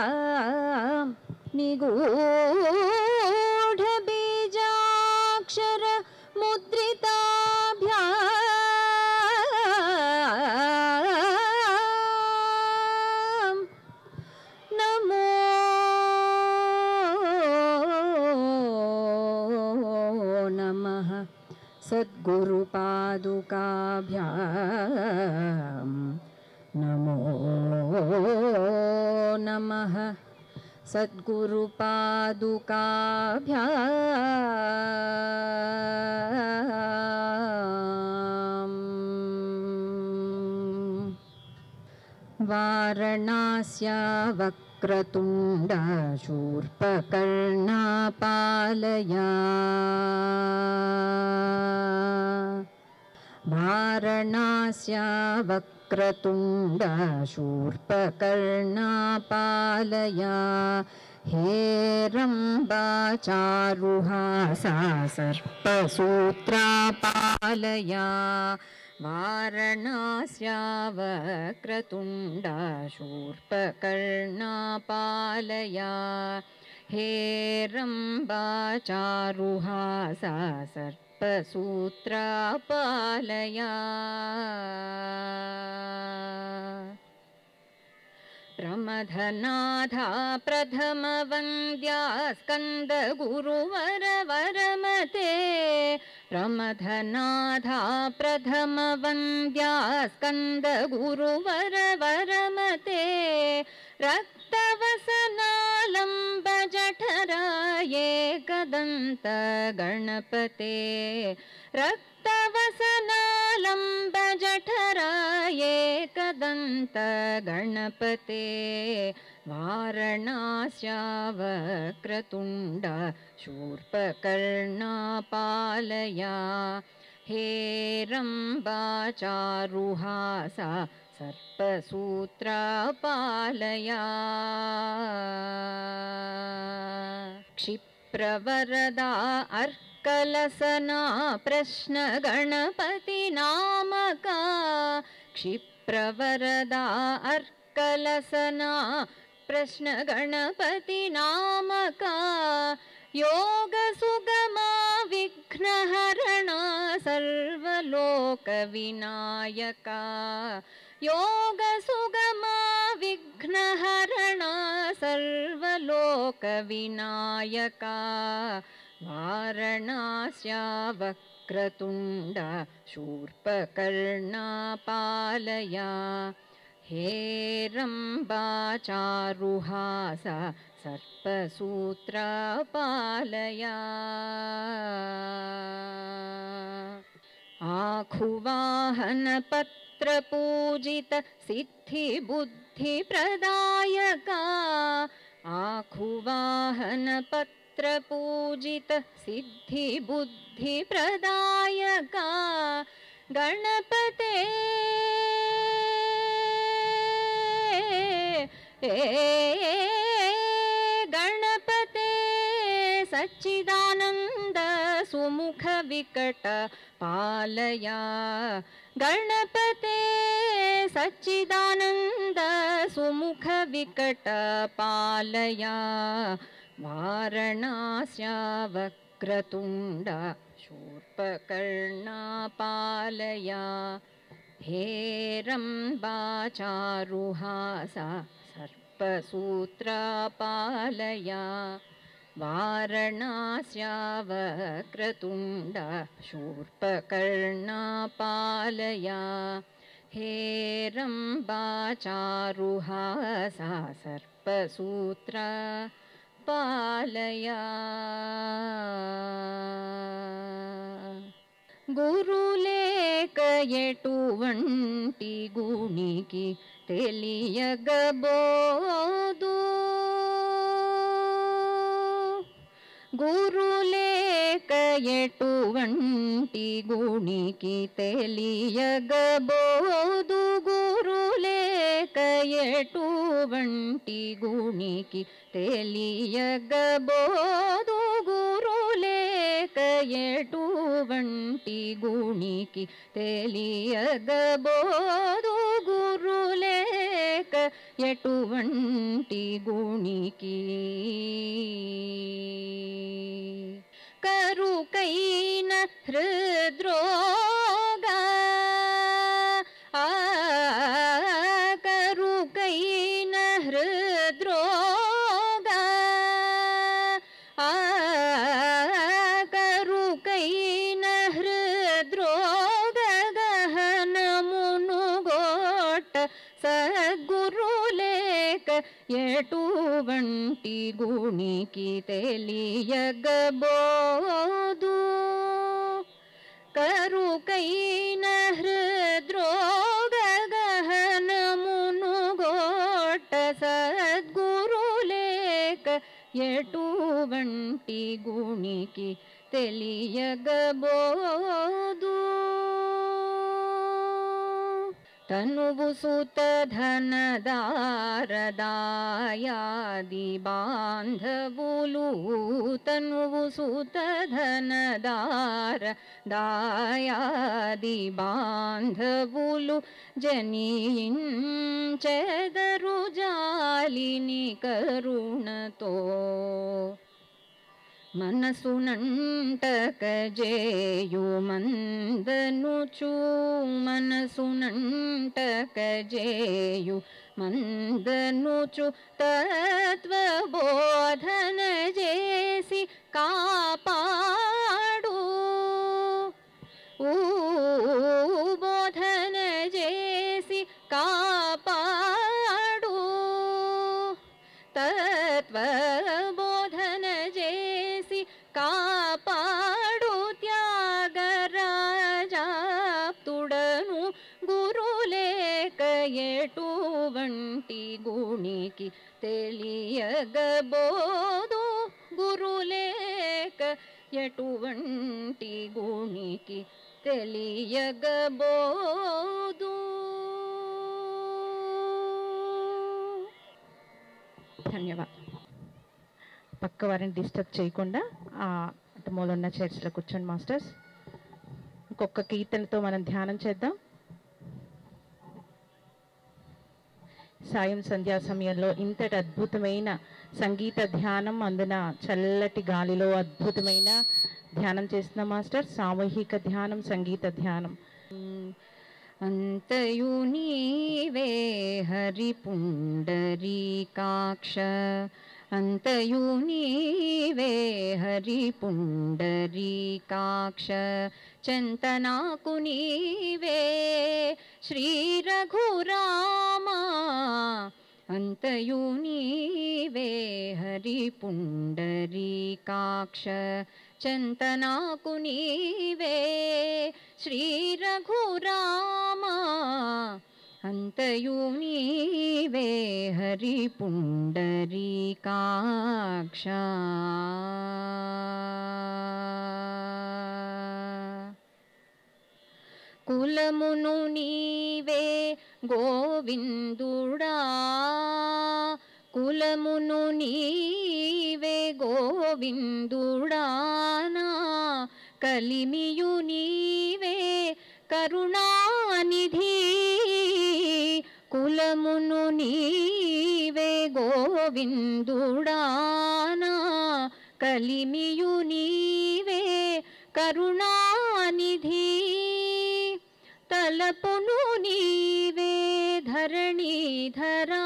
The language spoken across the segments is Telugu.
अगस्त्यरेखादिभिरञ्चिताभ्यां निगूढबीजाक्षर मुद्रिताभ्यां नमो नमः सद्गुरुपादुकाभ्यां नमो नमः सद्गुरुपादुकाभ्यां वारणास्या वक्रतुण्डा शूर्पकर्णा पालया वारणास्या वक्रतुण्डा शूर्पकर्णा पालया हेरम्बा चारुहासा सर्पसूत्रा पालया वारणास्या वक्रतुण्डा शूर्पकर्णा पालया हेरम्बा चारुहासा सर्पसूत्रा पालया प्रमथनाथा प्रथमवन्द्या स्कन्दगुरुवर वरमते प्रमथनाथा प्रथमवन्द्या स्कन्दगुरुवर वरमते रक्तवसनालम्बजठराये एकदन्त गणपते रक्तवसनालम्बजठराये एकदन्त गणपते वारणास्या वक्रतुण्डा शूर्पकर्णा पालया हेरम्बा चारुहासा सर्पसूत्रा पालया क्षिप्रवरदा अर्कलसना प्रश्नगणपति नामका क्षिप्रवरदा अर्कलसना प्रश्नगणपति नामका योगसुगमा विघ्नहरणा सर्वलोकविनायका योगसुगमा विघ्नहरणा सर्वलोकविनायका वारणास्या वक्रतुण्डा शूर्पकर्णा पालया हेरम्बा चारुहासा सर्पसूत्रा पालया आखुवाहनपत्रपूजित सिद्धिबुद्धिप्रदायका आखुवाहनपत्रपूजित सिद्धिबुद्धिप्रदायका गणपते गणपते सच्चिदानन्द सुमुख विकट पालया गणपते सच्चिदानन्द सुमुख विकट पालया वारणास्या वक्रतुण्डा शूर्पकर्णा पालया हेरम्बा चारुहासा सर्पसूत्रा पालया वारणास्या वक्रतुण्डा शूर्पकर्णा पालया हेरम्बा चारुहासा सर्पसूत्रा पालया గురులేక ఎటువంటి గునికి తెలియగబోదు గురులేక ఎటువంటి గునికి తెలియగబోదు గురులేక ఎటువంటి గునికి తెలియగబోదు గురులేక ఎటువంటి గుణికి తెలియగబోదు గురులేక ఎటువంటి గుణికి కరుకైన హృద్రోగా కరుకైన హృద్రోగా కరుకైన హృద్రోగ గహనమునుగోట సద్గురులేక ఎటువంటి గుణికి తెలియగబోదు కరుకైన హృద్రోగ గహనమునుగోట సద్గురులేక ఎటువంటి గుణికి తెలియగబోదు తనువు సుత ధనదారదాయాది బాంధవులు తనువు సుత ధనదారదాయాది బాంధవులు జనించెదరు జాలిని కరుణతో మనసునంటకజేయు మందనుచు మనసునంటకజేయు మందనుచు తత్వబోధన చేసి కాపాడు బోధన చేసి కాపాడు తత్వబోధన చేసి కాపాడు త్యాగరాజాప్తుడను గురులేక ఎటువంటి గుణికి తెలియగబోదు గురులేక ఎటువంటి గుణికి తెలియగబోదు. ధన్యవాదాలు. పక్క వారిని డిస్టర్బ్ చేయకుండా అటు మూలన్న చైర్స్లో కూర్చోండి మాస్టర్స్. ఇంకొక కీర్తనతో మనం ధ్యానం చేద్దాం. సాయం సంధ్యా సమయంలో ఇంతటి అద్భుతమైన సంగీత ధ్యానం, అందున చల్లటి గాలిలో అద్భుతమైన ధ్యానం చేస్తున్నాం మాస్టర్. సామూహిక ధ్యానం, సంగీత ధ్యానం. అంతయు నీవే హరి పుండరీకాక్ష అంతయు నీవే హరి పుండరీకాక్ష చింతనాకు నీవే శ్రీ రఘురామా అంతయు నీవే హరి పుండరీకాక్ష చింతనాకు నీవే శ్రీ రఘురామా అంతయు నీవే హరి పుండరీకాక్ష. కులమును నీవే గోవిందుడా కులమును నీవే గోవిందుడానా కలిమియు నీవే కరుణానిధి కులమును నీవే గోవిందుడానా కలిమియు నీవే కరుణానిధి తలపును నీవే ధరణీధరా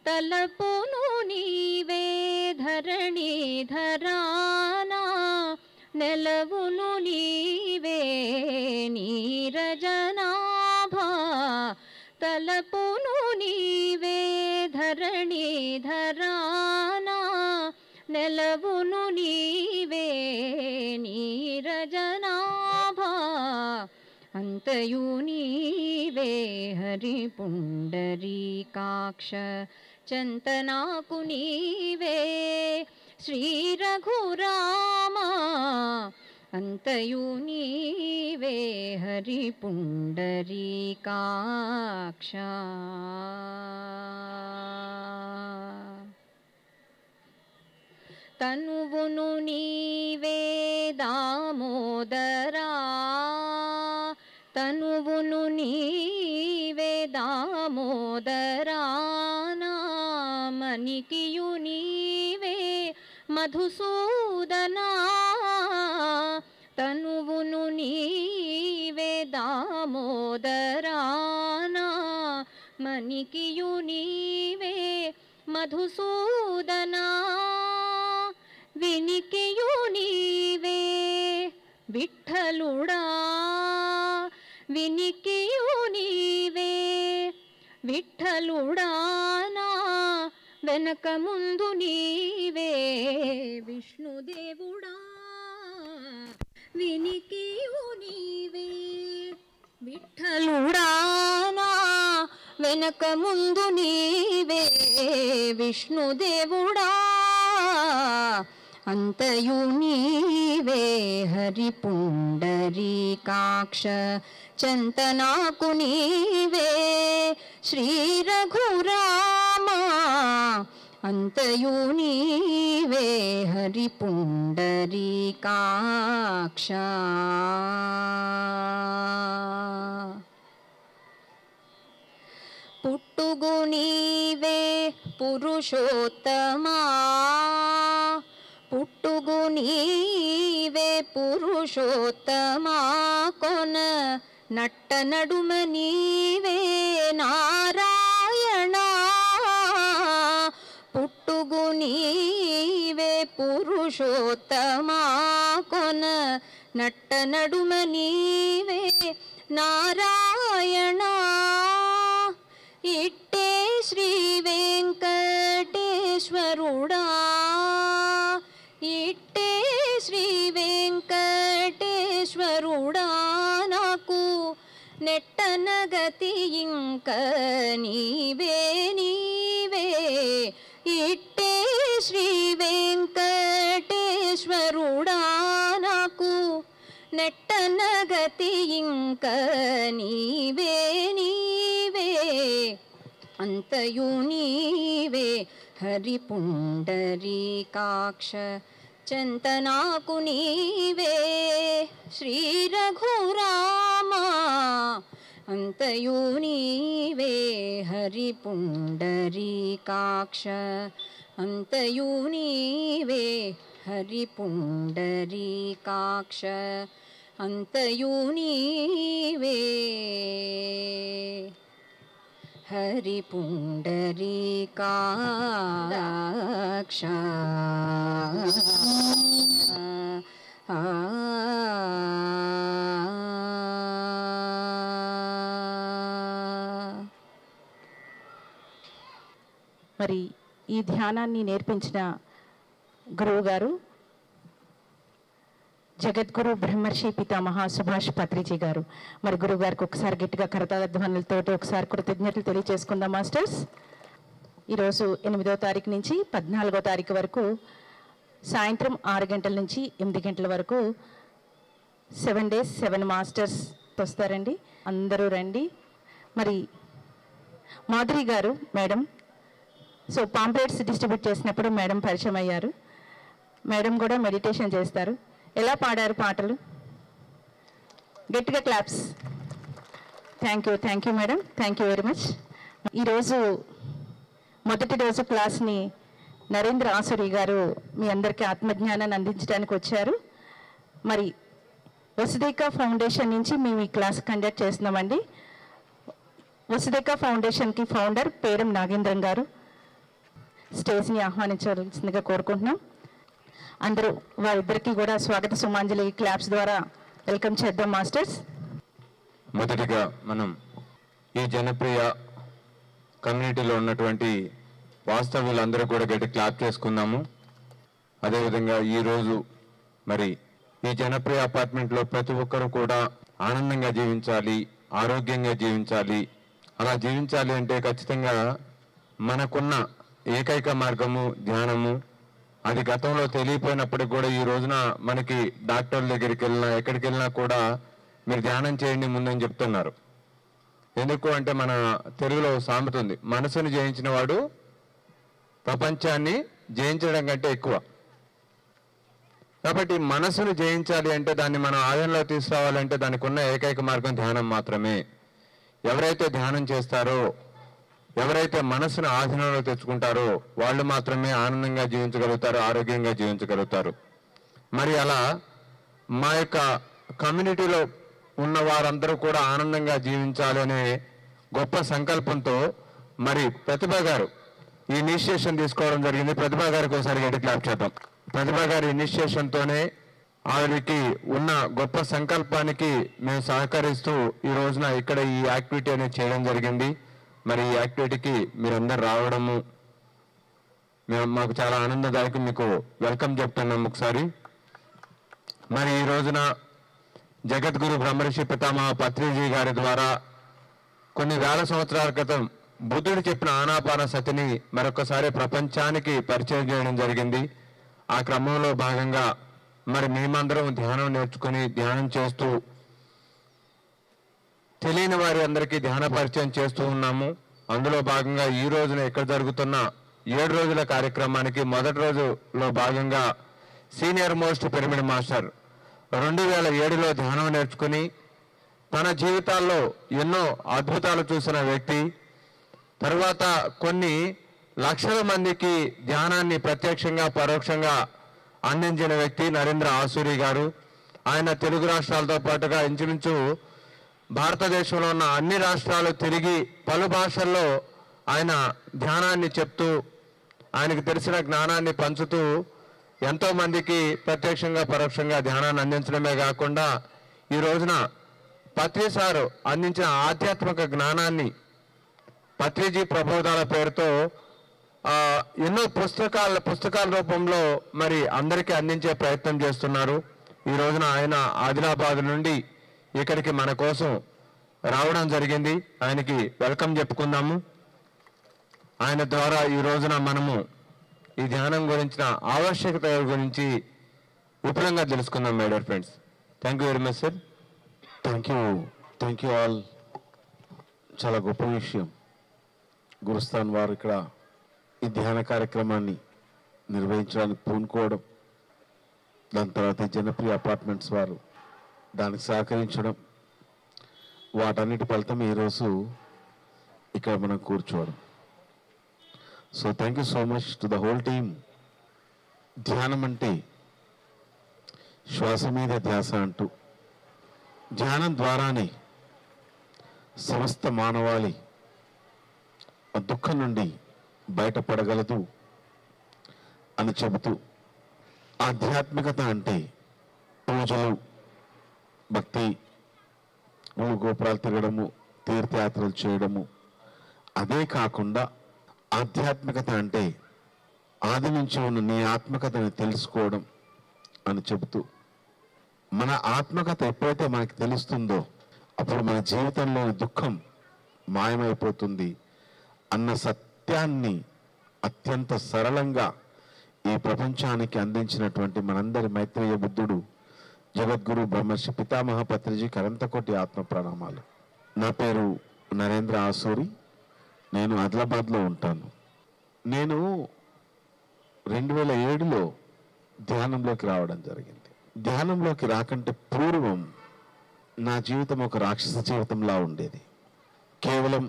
తలపును నీవే ధరణీధరానా నెలవును నీవే నీరజనాభా తలపును నీవే ధరణీధరానా నెలవును నీవే నీరజనాభా అంతయు నీవే హరి పుండరీకాక్ష చింతనాకు నీవే శ్రీ రఘురామా అంతయు నీవే హరి పుండరీకాక్ష. తనువును నీవే దామోదరా తనువును నీవే దామోదరా నామనికియు నీవే మధుసూదనా తనువును నీవే దామోదరా నామనికియు నీవే మధుసూదనా వినికియు నీవే విఠలుడా వినికియు నీవే విఠలుడా నా వెనక ముందు నీవే విష్ణుదేవుడా వినికియు నీవే విఠలుడా నా వెనక ముందు నీవే విష్ణుదేవుడా అంతయు నీవే హరి పుండరీకాక్ష చంతనాకు నీవే శ్రీ రఘురామా అంతయు నీవే హరి పుండరీకాక్ష పుట్టుగు నీవే పురుషోత్తమా పుట్టుగు నీవే పురుషోత్తమా కొన నట్ట నడుమ నీవే నారాయణ పుట్టుగు నీవే పురుషోత్తమా కొన నట్ట నడుమ నీవే నారాయణ ఇట్టే శ్రీ వెంకటేశ్వరుడా ఇట్టే శ్రీ వెంకటేశ్వరుడా నాకు నెట్టనగతి ఇంక నీవే నీవే ఇట్టే శ్రీ వెంకటేశ్వరుడా నాకు నెట్టనగతి ఇంక నీవే నీవే అంతయు నీవే హరి పుండరీకాక్ష చంతనాకు నీవే శ్రీ రఘురామా అంతయు నీవే హరి పుండరీకాక్ష అంతయు నీవే హరి పుండరీకాక్ష అంతయు నీవే హరి పుండరీకాక్ష మరి ఈ ధ్యానాన్ని నేర్పించిన గురువు గారు జగద్గురు బ్రహ్మర్షి పితామహ సుభాష్ పత్రిజీ గారు. మరి గురువు గారికి ఒకసారి గట్టిగా కరతాళ ధ్వనులతో ఒకసారి కృతజ్ఞతలు తెలియజేసుకుందాం మాస్టర్స్. ఈరోజు 8వ తారీఖు నుంచి 14వ తారీఖు వరకు సాయంత్రం 6 గంటల నుంచి 8 గంటల వరకు 7 days 7 మాస్టర్స్ వస్తారండి. అందరూ రండి. మరి మాధురి గారు మేడం పాంప్లెట్స్ డిస్ట్రిబ్యూట్ చేసినప్పుడు మేడం పరిచయం అయ్యారు. మేడం కూడా మెడిటేషన్ చేస్తారు. ఎలా పాడారు పాటలు? గట్టిగా claps. Thank you madam, thank you very much. ఈరోజు మొదటి రోజు క్లాస్ని నరేంద్ర ఆసురి గారు మీ అందరికీ ఆత్మజ్ఞానాన్ని అందించడానికి వచ్చారు. మరి వసుదేక ఫౌండేషన్ నుంచి మేము ఈ క్లాస్ కండక్ట్ చేస్తున్నామండి. వసుదేక ఫౌండేషన్కి ఫౌండర్ పేరం నాగేంద్రం గారు స్టేజ్ని ఆహ్వానించాల్సిందిగా కోరుకుంటున్నాం. అందరూ వారిద్దరికీ కూడా స్వాగత సుమాంజలి క్లాప్స్ ద్వారా వెల్కమ్ చేద్దాం మాస్టర్స్. మొదటిగా మనం ఈ జనప్రియ కమ్యూనిటీలో ఉన్నటువంటి వాస్తవ్యులందరూ కూడా గట్టి క్లాప్ చేసుకుందాము. అదేవిధంగా ఈరోజు మరి ఈ జనప్రియ అపార్ట్మెంట్లో ప్రతి ఒక్కరూ కూడా ఆనందంగా జీవించాలి, ఆరోగ్యంగా జీవించాలి. అలా జీవించాలి అంటే ఖచ్చితంగా మనకున్న ఏకైక మార్గము ధ్యానము. అది గతంలో తెలియపోయినప్పటికి కూడా ఈ రోజున మనకి డాక్టర్ల దగ్గరికి వెళ్ళినా ఎక్కడికి వెళ్ళినా కూడా మీరు ధ్యానం చేయండి ముందని చెప్తున్నారు. ఎందుకు అంటే మన తెలుగులో సామెత ఉంది, మనసును జయించిన వాడు ప్రపంచాన్ని జయించడం కంటే ఎక్కువ. కాబట్టి మనసును జయించాలి అంటే, దాన్ని మనం ఆధీనంలో తీసుకురావాలంటే దానికి ఉన్న ఏకైక మార్గం ధ్యానం మాత్రమే. ఎవరైతే ధ్యానం చేస్తారో, ఎవరైతే మనసును ఆధీనంలో తెచ్చుకుంటారో వాళ్ళు మాత్రమే ఆనందంగా జీవించగలుగుతారు, ఆరోగ్యంగా జీవించగలుగుతారు. మరి అలా మా యొక్క కమ్యూనిటీలో ఉన్న వారందరూ కూడా ఆనందంగా జీవించాలి అనే గొప్ప సంకల్పంతో మరి ప్రతిభ గారు ఈ ఇనిషియేషన్ తీసుకోవడం జరిగింది. ప్రతిభ గారికి ఒకసారి గట్టి క్లాప్ చేద్దాం. ప్రతిభ గారి ఇనిషియేషన్తోనే ఆవిడకి ఉన్న గొప్ప సంకల్పానికి మేము సహకరిస్తూ ఈ రోజున ఇక్కడ ఈ యాక్టివిటీ అనేది చేయడం జరిగింది. మరి ఈ యాక్టివిటీకి మీరందరూ రావడము మాకు చాలా ఆనందదాయకం. మీకు వెల్కమ్ చెప్తున్నాం ఒకసారి. మరి ఈ రోజున జగద్గురు బ్రహ్మర్షి పితామహ పత్రిజీ గారి ద్వారా కొన్ని వేల సంవత్సరాల క్రితం బుద్ధుడు చెప్పిన ఆనాపాన సతిని మరొకసారి ప్రపంచానికి పరిచయం చేయడం జరిగింది. ఆ క్రమంలో భాగంగా మరి మేమందరం ధ్యానం నేర్చుకుని ధ్యానం చేస్తూ తెలియని వారి అందరికీ ధ్యాన పరిచయం చేస్తూ ఉన్నాము. అందులో భాగంగా ఈ రోజున ఇక్కడ జరుగుతున్న 7 రోజుల కార్యక్రమానికి మొదటి రోజులో భాగంగా సీనియర్ మోస్ట్ పిరమిడ్ మాస్టర్ 2007లో ధ్యానం నేర్చుకుని తన జీవితాల్లో ఎన్నో అద్భుతాలు చూసిన వ్యక్తి, తర్వాత కొన్ని లక్షల మందికి ధ్యానాన్ని ప్రత్యక్షంగా పరోక్షంగా అందించిన వ్యక్తి నరేంద్ర ఆసూరి గారు. ఆయన తెలుగు రాష్ట్రాలతో పాటుగా ఇంచుమించు భారతదేశంలో ఉన్న అన్ని రాష్ట్రాలు తిరిగి పలు భాషల్లో ఆయన ధ్యానాన్ని చెప్తూ ఆయనకు తెలిసిన జ్ఞానాన్ని పంచుతూ ఎంతో మందికి ప్రత్యక్షంగా పరోక్షంగా ధ్యానాన్ని అందించడమే కాకుండా ఈ రోజున పత్రి సారు అందించిన ఆధ్యాత్మిక జ్ఞానాన్ని పత్రిజీ ప్రబోధాల పేరుతో ఎన్నో పుస్తకాల రూపంలో మరి అందరికీ అందించే ప్రయత్నం చేస్తున్నారు. ఈ రోజున ఆయన ఆదిలాబాద్ నుండి ఇక్కడికి మన కోసం రావడం జరిగింది. ఆయనకి వెల్కమ్ చెప్పుకుందాము. ఆయన ద్వారా ఈ రోజున మనము ఈ ధ్యానం గురించిన ఆవశ్యకత గురించి విపులంగా తెలుసుకుందాం. My dear friends, thank you very much sir. Thank you all. చాలా గొప్ప విషయం. గురుస్థాన్ వారు ఇక్కడ ఈ ధ్యాన కార్యక్రమాన్ని నిర్వహించడానికి పూనుకోవడం, దాని తర్వాత జనప్రియ అపార్ట్మెంట్స్ వారు దానికి సహకరించడం, వాటన్నిటి ఫలితం ఈరోజు ఇక్కడ మనం కూర్చోవడం. So thank you so much to the whole team. ధ్యానం అంటే శ్వాస మీద ధ్యాస అంటూ ధ్యానం ద్వారానే సమస్త మానవాళి దుఃఖం నుండి బయటపడగలదు అని చెబుతూ, ఆధ్యాత్మికత అంటే పూజలు, భక్తి, గుళ్ళు గోపురాలు తిరగడము, తీర్థయాత్రలు చేయడము, అదే కాకుండా ఆధ్యాత్మికత అంటే ఆది నుంచి ఉన్న నీ ఆత్మకథని తెలుసుకోవడం అని చెబుతూ, మన ఆత్మకథ ఎప్పుడైతే మనకి తెలుస్తుందో అప్పుడు మన జీవితంలోని దుఃఖం మాయమైపోతుంది అన్న సత్యాన్ని అత్యంత సరళంగా ఈ ప్రపంచానికి అందించినటువంటి మనందరి మైత్రేయ బుద్ధుడు జగద్గురు బ్రహ్మర్షి పితామహ పత్రిజీకి అనంతకోటి ఆత్మ ప్రణామాలు. నా పేరు నరేంద్ర ఆసూరి. నేను ఆదిలాబాద్లో ఉంటాను. నేను 2007లో ధ్యానంలోకి రావడం జరిగింది. ధ్యానంలోకి రాకంటే పూర్వం నా జీవితం ఒక రాక్షస జీవితంలా ఉండేది. కేవలం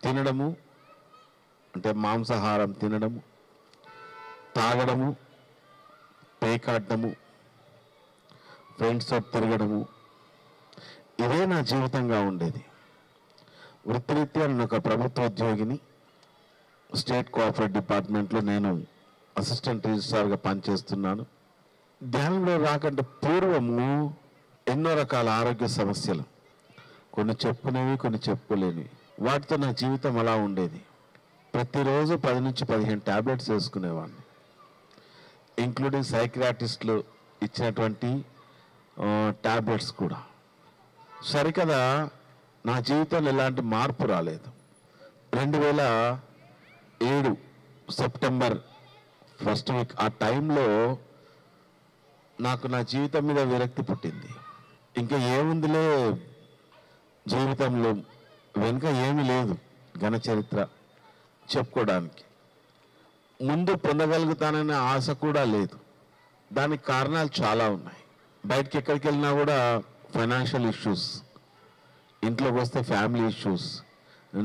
తినడము, అంటే మాంసాహారం తినడము, తాగడము, పేకాడము, ఫ్రెండ్స్తో తిరగడము, ఇదే నా జీవితంగా ఉండేది. వృత్తిరీత్యా నేను ఒక ప్రభుత్వ ఉద్యోగిని. స్టేట్ కోఆపరేటివ్ డిపార్ట్మెంట్లో నేను అసిస్టెంట్ రిజిస్ట్రార్గా పనిచేస్తున్నాను. ధ్యానంలో రాకంటే పూర్వము ఎన్నో రకాల ఆరోగ్య సమస్యలు, కొన్ని చెప్పుకునేవి, కొన్ని చెప్పుకోలేనివి, వాటితో నా జీవితం అలా ఉండేది. ప్రతిరోజు 10 నుంచి 15 ట్యాబ్లెట్స్ వేసుకునేవాడిని, ఇంక్లూడింగ్ సైకియాట్రిస్టులు ఇచ్చినటువంటి ట్యాబ్లెట్స్ కూడా. సరికదా నా జీవితంలో ఎలాంటి మార్పు రాలేదు. 2007 సెప్టెంబర్ ఫస్ట్ వీక్ ఆ టైంలో నాకు నా జీవితం మీద విరక్తి పుట్టింది. ఇంకా ఏముందిలే జీవితంలో, వెనుక ఏమీ లేదు ఘన చరిత్ర చెప్పుకోవడానికి, ముందు పొందగలుగుతాననే ఆశ కూడా లేదు. దానికి కారణాలు చాలా ఉన్నాయి. బయటకి ఎక్కడికి వెళ్ళినా కూడా ఫైనాన్షియల్ ఇష్యూస్, ఇంట్లోకి వస్తే ఫ్యామిలీ ఇష్యూస్,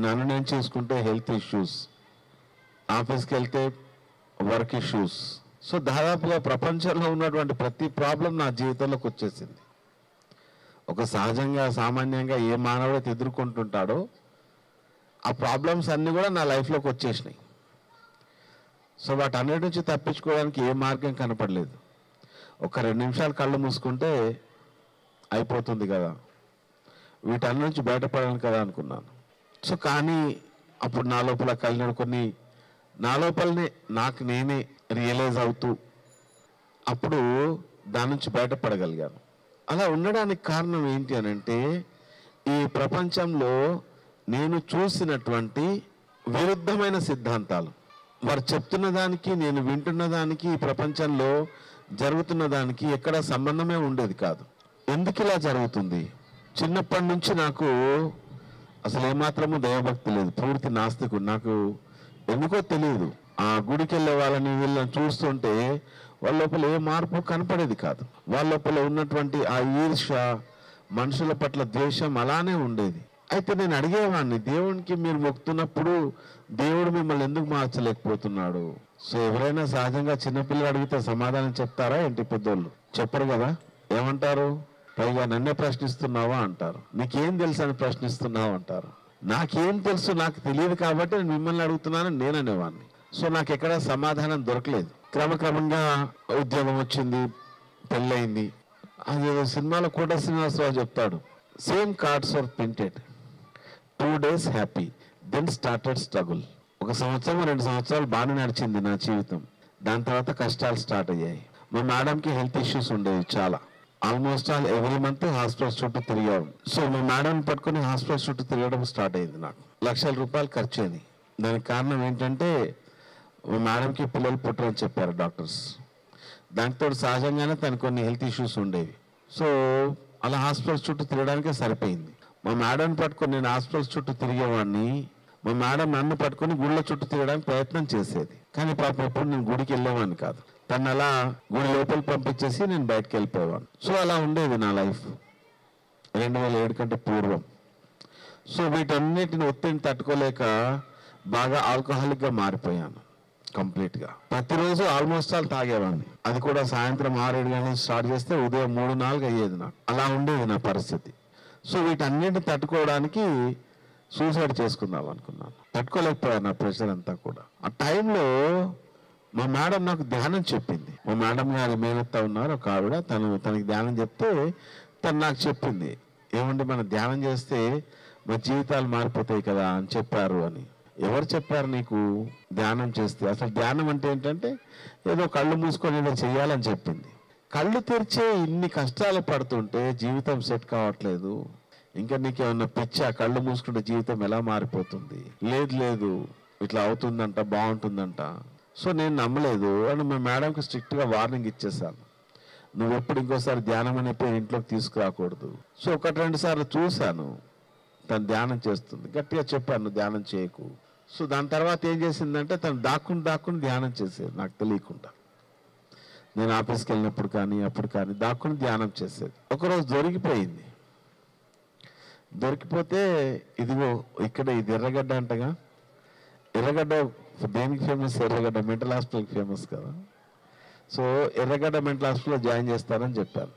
నన్ను నేను చూసుకుంటే హెల్త్ ఇష్యూస్, ఆఫీస్కి వెళ్తే వర్క్ ఇష్యూస్. సో దాదాపుగా ప్రపంచంలో ఉన్నటువంటి ప్రతి ప్రాబ్లం నా జీవితంలోకి వచ్చేసింది. ఒక సహజంగా సామాన్యంగా ఏ మానవుడైతే ఎదుర్కొంటుంటాడో ఆ ప్రాబ్లమ్స్ అన్నీ కూడా నా లైఫ్లోకి వచ్చేసినాయి. సో వాటన్నిటి నుంచి తప్పించుకోవడానికి ఏ మార్గం కనపడలేదు. ఒక 2 నిమిషాలు కళ్ళు మూసుకుంటే అయిపోతుంది కదా, వీటన్ని నుంచి బయటపడాను కదా అనుకున్నాను. సో కానీ అప్పుడు నా లోపల కలిగిన కొన్ని నా లోపలనే నాకు నేనే రియలైజ్ అవుతూ అప్పుడు దాని నుంచి బయటపడగలిగాను. అలా ఉండడానికి కారణం ఏంటి అని అంటే, ఈ ప్రపంచంలో నేను చూసినటువంటి విరుద్ధమైన సిద్ధాంతాలు, వారు చెప్తున్న దానికి నేను వింటున్న దానికి, ఈ ప్రపంచంలో జరుగుతున్న దానికి ఎక్కడ సంబంధమే ఉండేది కాదు. ఎందుకు ఇలా జరుగుతుంది? చిన్నప్పటి నుంచి నాకు అసలు ఏమాత్రము దైవభక్తి లేదు, పూర్తి నాస్తికుడు. నాకు ఎందుకో తెలియదు, ఆ గుడికి వెళ్ళే వాళ్ళని వీళ్ళని చూస్తుంటే వాళ్ళ లోపల ఏ మార్పు కనపడేది కాదు. వాళ్ళ లోపల ఉన్నటువంటి ఆ ఈర్ష, మనుషుల పట్ల ద్వేషం అలానే ఉండేది. అయితే నేను అడిగేవాడిని, దేవునికి మీరు మొక్కుతున్నప్పుడు దేవుడు మిమ్మల్ని ఎందుకు మార్చలేకపోతున్నాడు? సో ఎవరైనా సహజంగా చిన్నపిల్లలు అడిగితే సమాధానం చెప్తారా ఏంటి? పెద్దోళ్ళు చెప్పరు కదా. ఏమంటారు? పైగా నన్నే ప్రశ్నిస్తున్నావా అంటారు. నీకేం తెలుసు అని ప్రశ్నిస్తున్నావు అంటారు. నాకేం తెలుసు, నాకు తెలియదు కాబట్టి నేను మిమ్మల్ని అడుగుతున్నాను నేను అనేవాడిని. సో నాకు ఎక్కడ సమాధానం దొరకలేదు. క్రమక్రమంగా ఉద్యోగం వచ్చింది, పెళ్ళయింది. అది సినిమాలో కోట శ్రీనివాసరావు చెప్తాడు, same cards are printed, 2 days happy, then started struggle. 1 సంవత్సరం 2 సంవత్సరాలు బాగానే నడిచింది నా జీవితం. దాని తర్వాత కష్టాలు స్టార్ట్ అయ్యాయి. మా మేడంకి హెల్త్ ఇష్యూస్ ఉండేవి చాలా. Almost all every month hospitals చుట్టూ తిరిగాం. సో మా మేడం పట్టుకుని హాస్పిటల్స్ చుట్టూ తిరగడం స్టార్ట్ అయింది. నాకు లక్షల రూపాయలు ఖర్చు అయింది. దానికి కారణం ఏంటంటే, మా మేడంకి పిల్లలు పుట్టరని చెప్పారు డాక్టర్స్. దానితో సహజంగానే తనకు కొన్ని హెల్త్ ఇష్యూస్ ఉండేవి. సో అలా హాస్పిటల్స్ చుట్టూ తిరగడానికే సరిపోయింది. మా మేడం పట్టుకొని నేను హాస్పిటల్స్ చుట్టూ తిరిగేవాడిని, మా మేడం నన్ను పట్టుకొని గుళ్ళ చుట్టూ తిరగడానికి ప్రయత్నం చేసేది. కానీ పాపం ఎప్పుడు నేను గుడికి వెళ్ళేవాడిని కాదు. తను అలా గుడి లోపల పంపించేసి నేను బయటకు వెళ్ళిపోయేవాడిని. సో అలా ఉండేది నా లైఫ్ 2007 కంటే పూర్వం. సో వీటన్నిటిని ఒత్తిడిని తట్టుకోలేక బాగా ఆల్కహాలిక్గా మారిపోయాను కంప్లీట్గా. ప్రతిరోజు ఆల్మోస్ట్ ఆల్ తాగేవాడిని. అది కూడా సాయంత్రం 6-7 గంటలకు స్టార్ట్ చేస్తే ఉదయం 3-4 అయ్యేది నాకు. అలా ఉండేది నా పరిస్థితి. సో వీటన్నిటిని తట్టుకోవడానికి సూసైడ్ చేసుకుందాం అనుకున్నాను. తట్టుకోలేకపోయాను నా ప్రెషర్ అంతా కూడా. ఆ టైంలో మా మేడం నాకు ధ్యానం చెప్పింది. మా మేడం గారి మేనత్త ఉన్నారు ఒక ఆవిడ, తనకి ధ్యానం చెప్తే తను నాకు చెప్పింది, ఏమంటే మనం ధ్యానం చేస్తే మా జీవితాలు మారిపోతాయి కదా అని చెప్పారు అని. ఎవరు చెప్పారు నీకు ధ్యానం చేస్తే? అసలు ధ్యానం అంటే ఏంటంటే ఏదో కళ్ళు మూసుకొని ఏదో చెయ్యాలని చెప్పింది. కళ్ళు తెరిచే ఇన్ని కష్టాలు పడుతుంటే జీవితం సెట్ కావట్లేదు, ఇంకా నీకేమన్నా పిచ్చా? కళ్ళు మూసుకుంటే జీవితం ఎలా మారిపోతుంది? లేదు ఇట్లా అవుతుందంట, బాగుంటుందంట. సో నేను నమ్మలేదు అని మా మేడంకి స్ట్రిక్ట్గా వార్నింగ్ ఇచ్చేసాను, నువ్వు ఎప్పుడు ఇంకోసారి ధ్యానం అనే పేరు ఇంట్లోకి తీసుకురాకూడదు. సో 1-2 సార్లు చూశాను తను ధ్యానం చేస్తుంది, గట్టిగా చెప్పాను నువ్వు ధ్యానం చేయకు. సో దాని తర్వాత ఏం చేసిందంటే తను దాక్కుని ధ్యానం చేసేది నాకు తెలియకుండా. నేను ఆఫీస్కి వెళ్ళినప్పుడు కానీ అప్పుడు కానీ దాక్కుని ధ్యానం చేసేది. ఒకరోజు దొరికిపోయింది. దొరికిపోతే ఇదిగో ఇక్కడ ఇది ఎర్రగడ్డ అంటగా, ఎర్రగడ్డ దేనికి ఫేమస్? ఎర్రగడ్డ మెంటల్ హాస్పిటల్కి ఫేమస్ కదా. సో ఎర్రగడ్డ మెంటల్ హాస్పిటల్లో జాయిన్ చేస్తారని చెప్పాను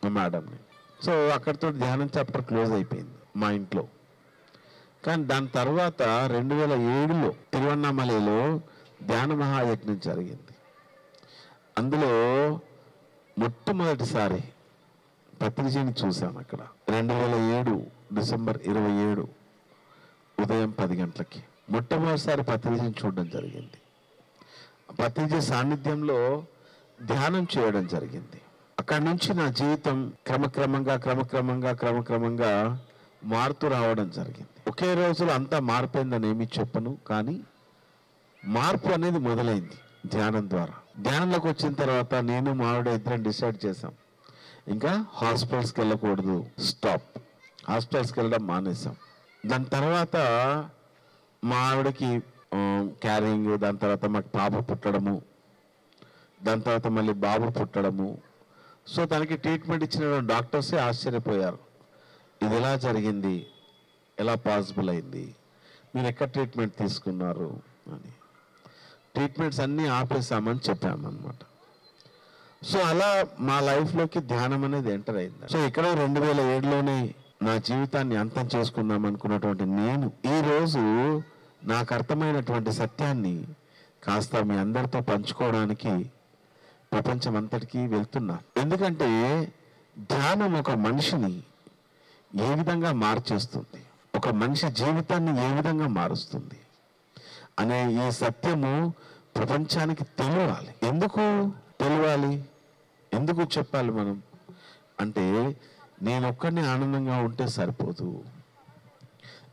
మా మేడంని. సో అక్కడితో ధ్యానం చాప్టర్ క్లోజ్ అయిపోయింది మా ఇంట్లో. కానీ దాని తర్వాత 2007లో తిరువన్నామలలో ధ్యాన మహాయజ్ఞం జరిగింది. అందులో మొట్టమొదటిసారి పత్రిజీని చూశాను అక్కడ. 2007 డిసెంబర్ 27 ఉదయం 10 గంటలకి మొట్టమొదటిసారి పత్రిజీని చూడడం జరిగింది. పత్రిజీ సాన్నిధ్యంలో ధ్యానం చేయడం జరిగింది. అక్కడి నుంచి నా జీవితం క్రమక్రమంగా మారుతూ రావడం జరిగింది. ఒకే రోజులో అంతా మారిపోయిందని ఏమీ చెప్పను, కానీ మార్పు అనేది మొదలైంది ధ్యానం ద్వారా. ధ్యానంలోకి వచ్చిన తర్వాత నేను మా ఆవిడ ఇద్దరం డిసైడ్ చేశాం, ఇంకా హాస్పిటల్స్కి వెళ్ళకూడదు, స్టాప్. హాస్పిటల్స్కి వెళ్ళడం మానేసాం. దాని తర్వాత మా ఆవిడకి క్యారింగ్, దాని తర్వాత మాకు పాప పుట్టడము, దాని తర్వాత మళ్ళీ బాబు పుట్టడము. సో తనకి ట్రీట్మెంట్ ఇచ్చిన డాక్టర్సే ఆశ్చర్యపోయారు, ఇది ఎలా జరిగింది, ఎలా పాసిబుల్ అయింది, మీరు ఎక్కడ ట్రీట్మెంట్ తీసుకున్నారు అని. ట్రీట్మెంట్స్ అన్నీ ఆపేసామని చెప్పామన్నమాట. సో అలా మా లైఫ్లోకి ధ్యానం అనేది ఎంటర్ అయింది. సో ఇక్కడ 2007లోనే నా జీవితాన్ని అంతం చేసుకుందాం అనుకున్నటువంటి నేను ఈరోజు నాకు అర్థమైనటువంటి సత్యాన్ని కాస్త మీ అందరితో పంచుకోవడానికి ప్రపంచం అంతటికీ వెళ్తున్నా. ఎందుకంటే ధ్యానం ఒక మనిషిని ఏ విధంగా మార్చేస్తుంది, ఒక మనిషి జీవితాన్ని ఏ విధంగా మారుస్తుంది అనే ఈ సత్యము ప్రపంచానికి తెలియాలి. ఎందుకు తెలియాలి, ఎందుకు చెప్పాలి మనం అంటే, నేను ఒక్కడిని ఆనందంగా ఉంటే సరిపోదు,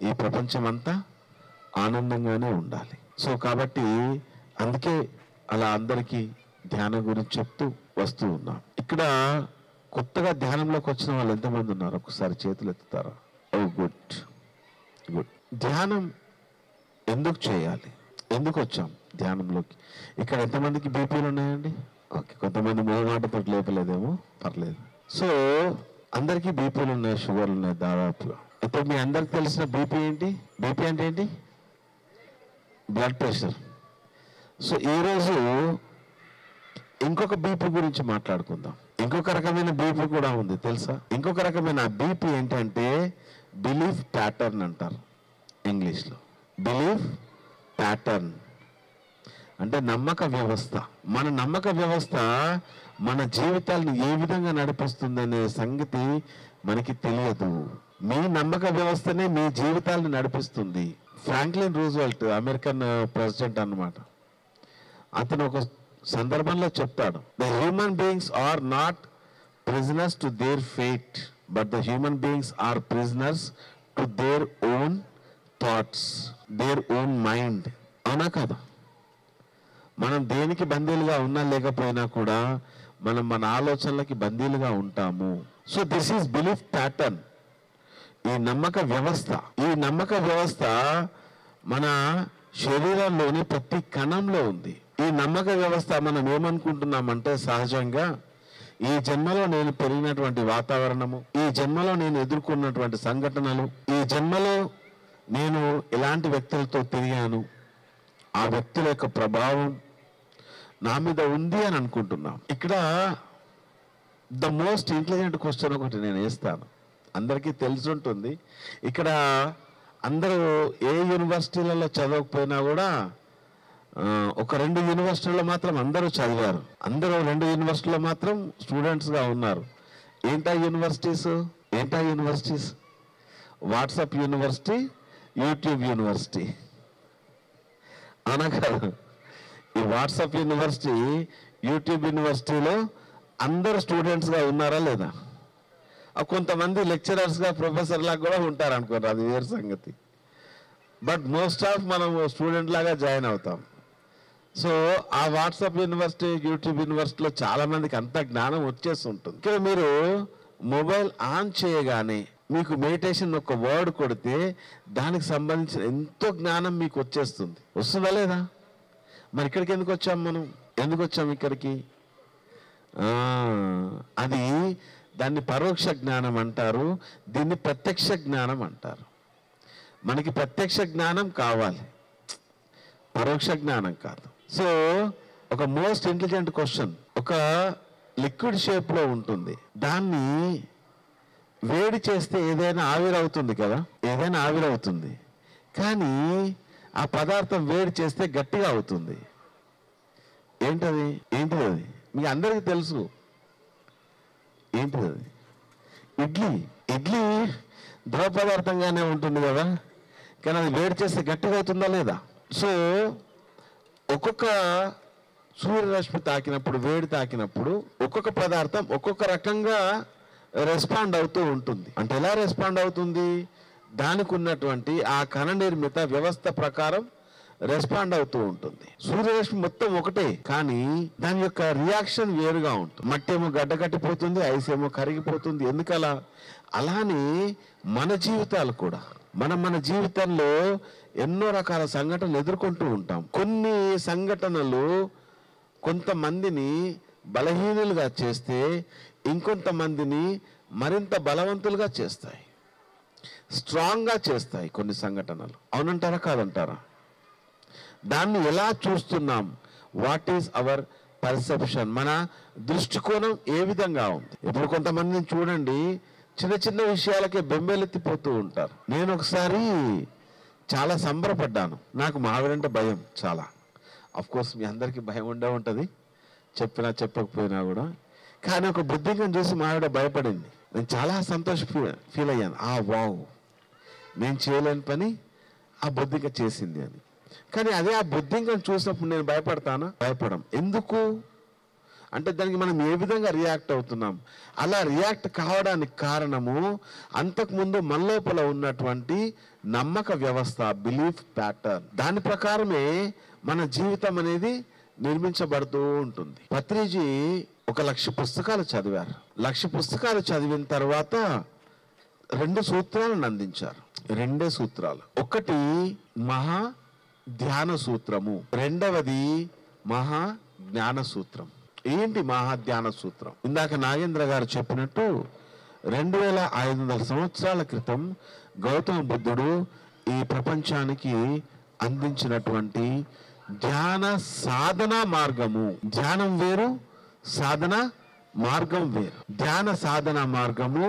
ఈ ప్రపంచం అంతా ఆనందంగానే ఉండాలి. సో కాబట్టి అందుకే అలా అందరికీ ధ్యానం గురించి చెప్తూ వస్తూ ఉన్నాం. ఇక్కడ కొత్తగా ధ్యానంలోకి వచ్చిన వాళ్ళు ఎంతమంది ఉన్నారు? ఒకసారి చేతులు ఎత్తుతారా? ఓ గుడ్ గుడ్. ధ్యానం ఎందుకు చేయాలి, ఎందుకు వచ్చాం ధ్యానంలోకి? ఇక్కడ ఎంతమందికి బీపీలు ఉన్నాయండి? ఓకే, కొంతమంది మూలమాటతో లేపలేదేమో, పర్లేదు. సో అందరికీ బీపీలు ఉన్నాయి, షుగర్లు ఉన్నాయి దాదాపుగా. ఇప్పుడు మీ అందరికి తెలిసిన బీపీ ఏంటి? బీపీ అంటే ఏంటి? Blood pressure. సో ఈరోజు ఇంకొక బీపీ గురించి మాట్లాడుకుందాం. ఇంకొక రకమైన బీపీ కూడా ఉంది తెలుసా? ఇంకొక రకమైన బీపీ ఏంటంటే బిలీఫ్ ప్యాటర్న్ అంటారు ఇంగ్లీష్లో. బిలీఫ్ ప్యాటర్న్ అంటే నమ్మక వ్యవస్థ. మన నమ్మక వ్యవస్థ మన జీవితాలను ఏ విధంగా నడిపిస్తుందనే సంగతి మనకి తెలియదు. మీ నమ్మక వ్యవస్థనే మీ జీవితాలను నడిపిస్తుంది. ఫ్రాంక్లిన్ రూజ్వెల్ట్ అమెరికన్ ప్రెసిడెంట్ అన్నమాట. అతను ఒక సందర్భంలో చెప్తాడు, the human beings are not prisoners to their fate but the human beings are prisoners to their own thoughts, their own mind. అవునా కదా? మనం దేనికి బందీలుగా ఉన్నా లేకపోయినా కూడా మనం మన ఆలోచనలకి బందీలుగా ఉంటాము. So this is belief pattern, ఈ నమ్మక వ్యవస్థ. ఈ నమ్మక వ్యవస్థ మన శరీరంలోని ప్రతి కణంలో ఉంది. ఈ నమ్మక వ్యవస్థ మనం ఏమనుకుంటున్నామంటే సహజంగా ఈ జన్మలో నేను పెరిగినటువంటి వాతావరణము, ఈ జన్మలో నేను ఎదుర్కొన్నటువంటి సంఘటనలు, ఈ జన్మలో నేను ఎలాంటి వ్యక్తులతో తిరిగాను, ఆ వ్యక్తుల యొక్క ప్రభావం నా మీద ఉంది అని అనుకుంటున్నాం. ఇక్కడ ద మోస్ట్ ఇంటెలిజెంట్ క్వశ్చన్ ఒకటి నేను వేస్తాను, అందరికీ తెలిసి ఉంటుంది. ఇక్కడ అందరూ ఏ యూనివర్సిటీలలో చదవకపోయినా కూడా ఒక 2 యూనివర్సిటీల్లో మాత్రం అందరూ చదివారు. అందరూ 2 యూనివర్సిటీలో మాత్రం స్టూడెంట్స్గా ఉన్నారు. ఏంటా universities? WhatsApp university, YouTube university. అవునా కాదు? ఈ వాట్సాప్ యూనివర్సిటీ, యూట్యూబ్ యూనివర్సిటీలో అందరూ స్టూడెంట్స్గా ఉన్నారా లేదా? కొంతమంది లెక్చరర్స్గా ప్రొఫెసర్లాగా కూడా ఉంటారు అనుకోండి, అది వేరు సంగతి. బట్ మోస్ట్ ఆఫ్ మనం స్టూడెంట్ లాగా జాయిన్ అవుతాం. సో ఆ వాట్సాప్ యూనివర్సిటీ, యూట్యూబ్ యూనివర్సిటీలో చాలా మందికి అంత జ్ఞానం వచ్చేస్తుంటుంది. ఇక్కడ మీరు మొబైల్ ఆన్ చేయగానే మీకు మెడిటేషన్ ఒక వర్డ్ కొడితే దానికి సంబంధించిన ఎంతో జ్ఞానం మీకు వచ్చేస్తుంది. వస్తుందా లేదా? మరి ఇక్కడికి ఎందుకు వచ్చాం మనం? ఎందుకు వచ్చాం ఇక్కడికి? అది దాన్ని పరోక్ష జ్ఞానం అంటారు, దీన్ని ప్రత్యక్ష జ్ఞానం అంటారు. మనకి ప్రత్యక్ష జ్ఞానం కావాలి, పరోక్ష జ్ఞానం కాదు. సో ఒక మోస్ట్ ఇంటెలిజెంట్ క్వశ్చన్, ఒక లిక్విడ్ షేప్లో ఉంటుంది, దాన్ని వేడి చేస్తే ఏదైనా ఆవిరవుతుంది కదా, ఏదైనా ఆవిరవుతుంది. కానీ ఆ పదార్థం వేడి చేస్తే గట్టిగా అవుతుంది. ఏంటిది అది? మీకు అందరికీ తెలుసు. ఏంటిది అది? ఇడ్లీ ద్రవ పదార్థంగానే ఉంటుంది కదా, కానీ అది వేడి చేస్తే గట్టిగా అవుతుందా లేదా? సో ఒక్కొక్క సూర్యరశ్మి తాకినప్పుడు, వేడి తాకినప్పుడు ఒక్కొక్క పదార్థం ఒక్కొక్క రకంగా రెస్పాండ్ అవుతూ ఉంటుంది. అంటే ఎలా రెస్పాండ్ అవుతుంది? దానికి ఉన్నటువంటి ఆ కణ నిర్మిత వ్యవస్థ ప్రకారం రెస్పాండ్ అవుతూ ఉంటుంది. సూర్యరశ్మి మొత్తం ఒకటే, కానీ దాని యొక్క రియాక్షన్ వేరుగా ఉంటుంది. మట్టి ఏమో గడ్డకట్టిపోతుంది, ఐస్ ఏమో కరిగిపోతుంది. ఎందుకలా? అలానే మన జీవితాలు కూడా, మన జీవితంలో ఎన్నో రకాల సంఘటనలు ఎదుర్కొంటూ ఉంటాం. కొన్ని సంఘటనలు కొంతమందిని బలహీనులుగా చేస్తే ఇంకొంతమందిని మరింత బలవంతులుగా చేస్తాయి, స్ట్రాంగ్గా చేస్తాయి కొన్ని సంఘటనలు. అవునంటారా కాదంటారా? దాన్ని ఎలా చూస్తున్నాం? What is our perception? మన దృష్టికోణం ఏ విధంగా ఉంది? ఇప్పుడు కొంతమందిని చూడండి, చిన్న చిన్న విషయాలకే బెంబేలెత్తిపోతూ ఉంటారు. నేను ఒకసారి చాలా సంబరపడ్డాను. నాకు మావిడంటే భయం చాలా. అఫ్ కోర్స్ మీ అందరికీ భయం ఉండే ఉంటుంది, చెప్పినా చెప్పకపోయినా కూడా. కానీ ఒక బుద్ధింకం చూసి మావిడ భయపడింది. నేను చాలా ఫీల్ అయ్యాను. వావ్, నేను చేయలేని పని ఆ బుద్ధింక చేసింది అని. కానీ అదే ఆ బుద్ధింకం చూసినప్పుడు నేను భయపడతానా? భయపడం. ఎందుకు అంటే దానికి మనం ఏ విధంగా రియాక్ట్ అవుతున్నాం. అలా రియాక్ట్ కావడానికి కారణము అంతకుముందు మన లోపల ఉన్నటువంటి నమ్మక వ్యవస్థ, బిలీఫ్ ప్యాటర్న్. దాని ప్రకారమే మన జీవితం అనేది నిర్మించబడుతూ ఉంటుంది. పత్రిజీ 1,00,000 పుస్తకాలు చదివారు. 1,00,000 పుస్తకాలు చదివిన తర్వాత 2 సూత్రాలను అందించారు. 2 సూత్రాలు. ఒకటి మహా ధ్యాన సూత్రము, రెండవది మహా జ్ఞాన సూత్రం. ఏంటి మహా ధ్యాన సూత్రం? ఇందాక నాగేంద్ర గారు చెప్పినట్టు 2500 సంవత్సరాల క్రితం గౌతమ బుద్ధుడు ఈ ప్రపంచానికి అందించినటువంటి ధ్యాన సాధన మార్గము. ధ్యానం వేరు, సాధన మార్గం వేరు. ధ్యాన సాధన మార్గము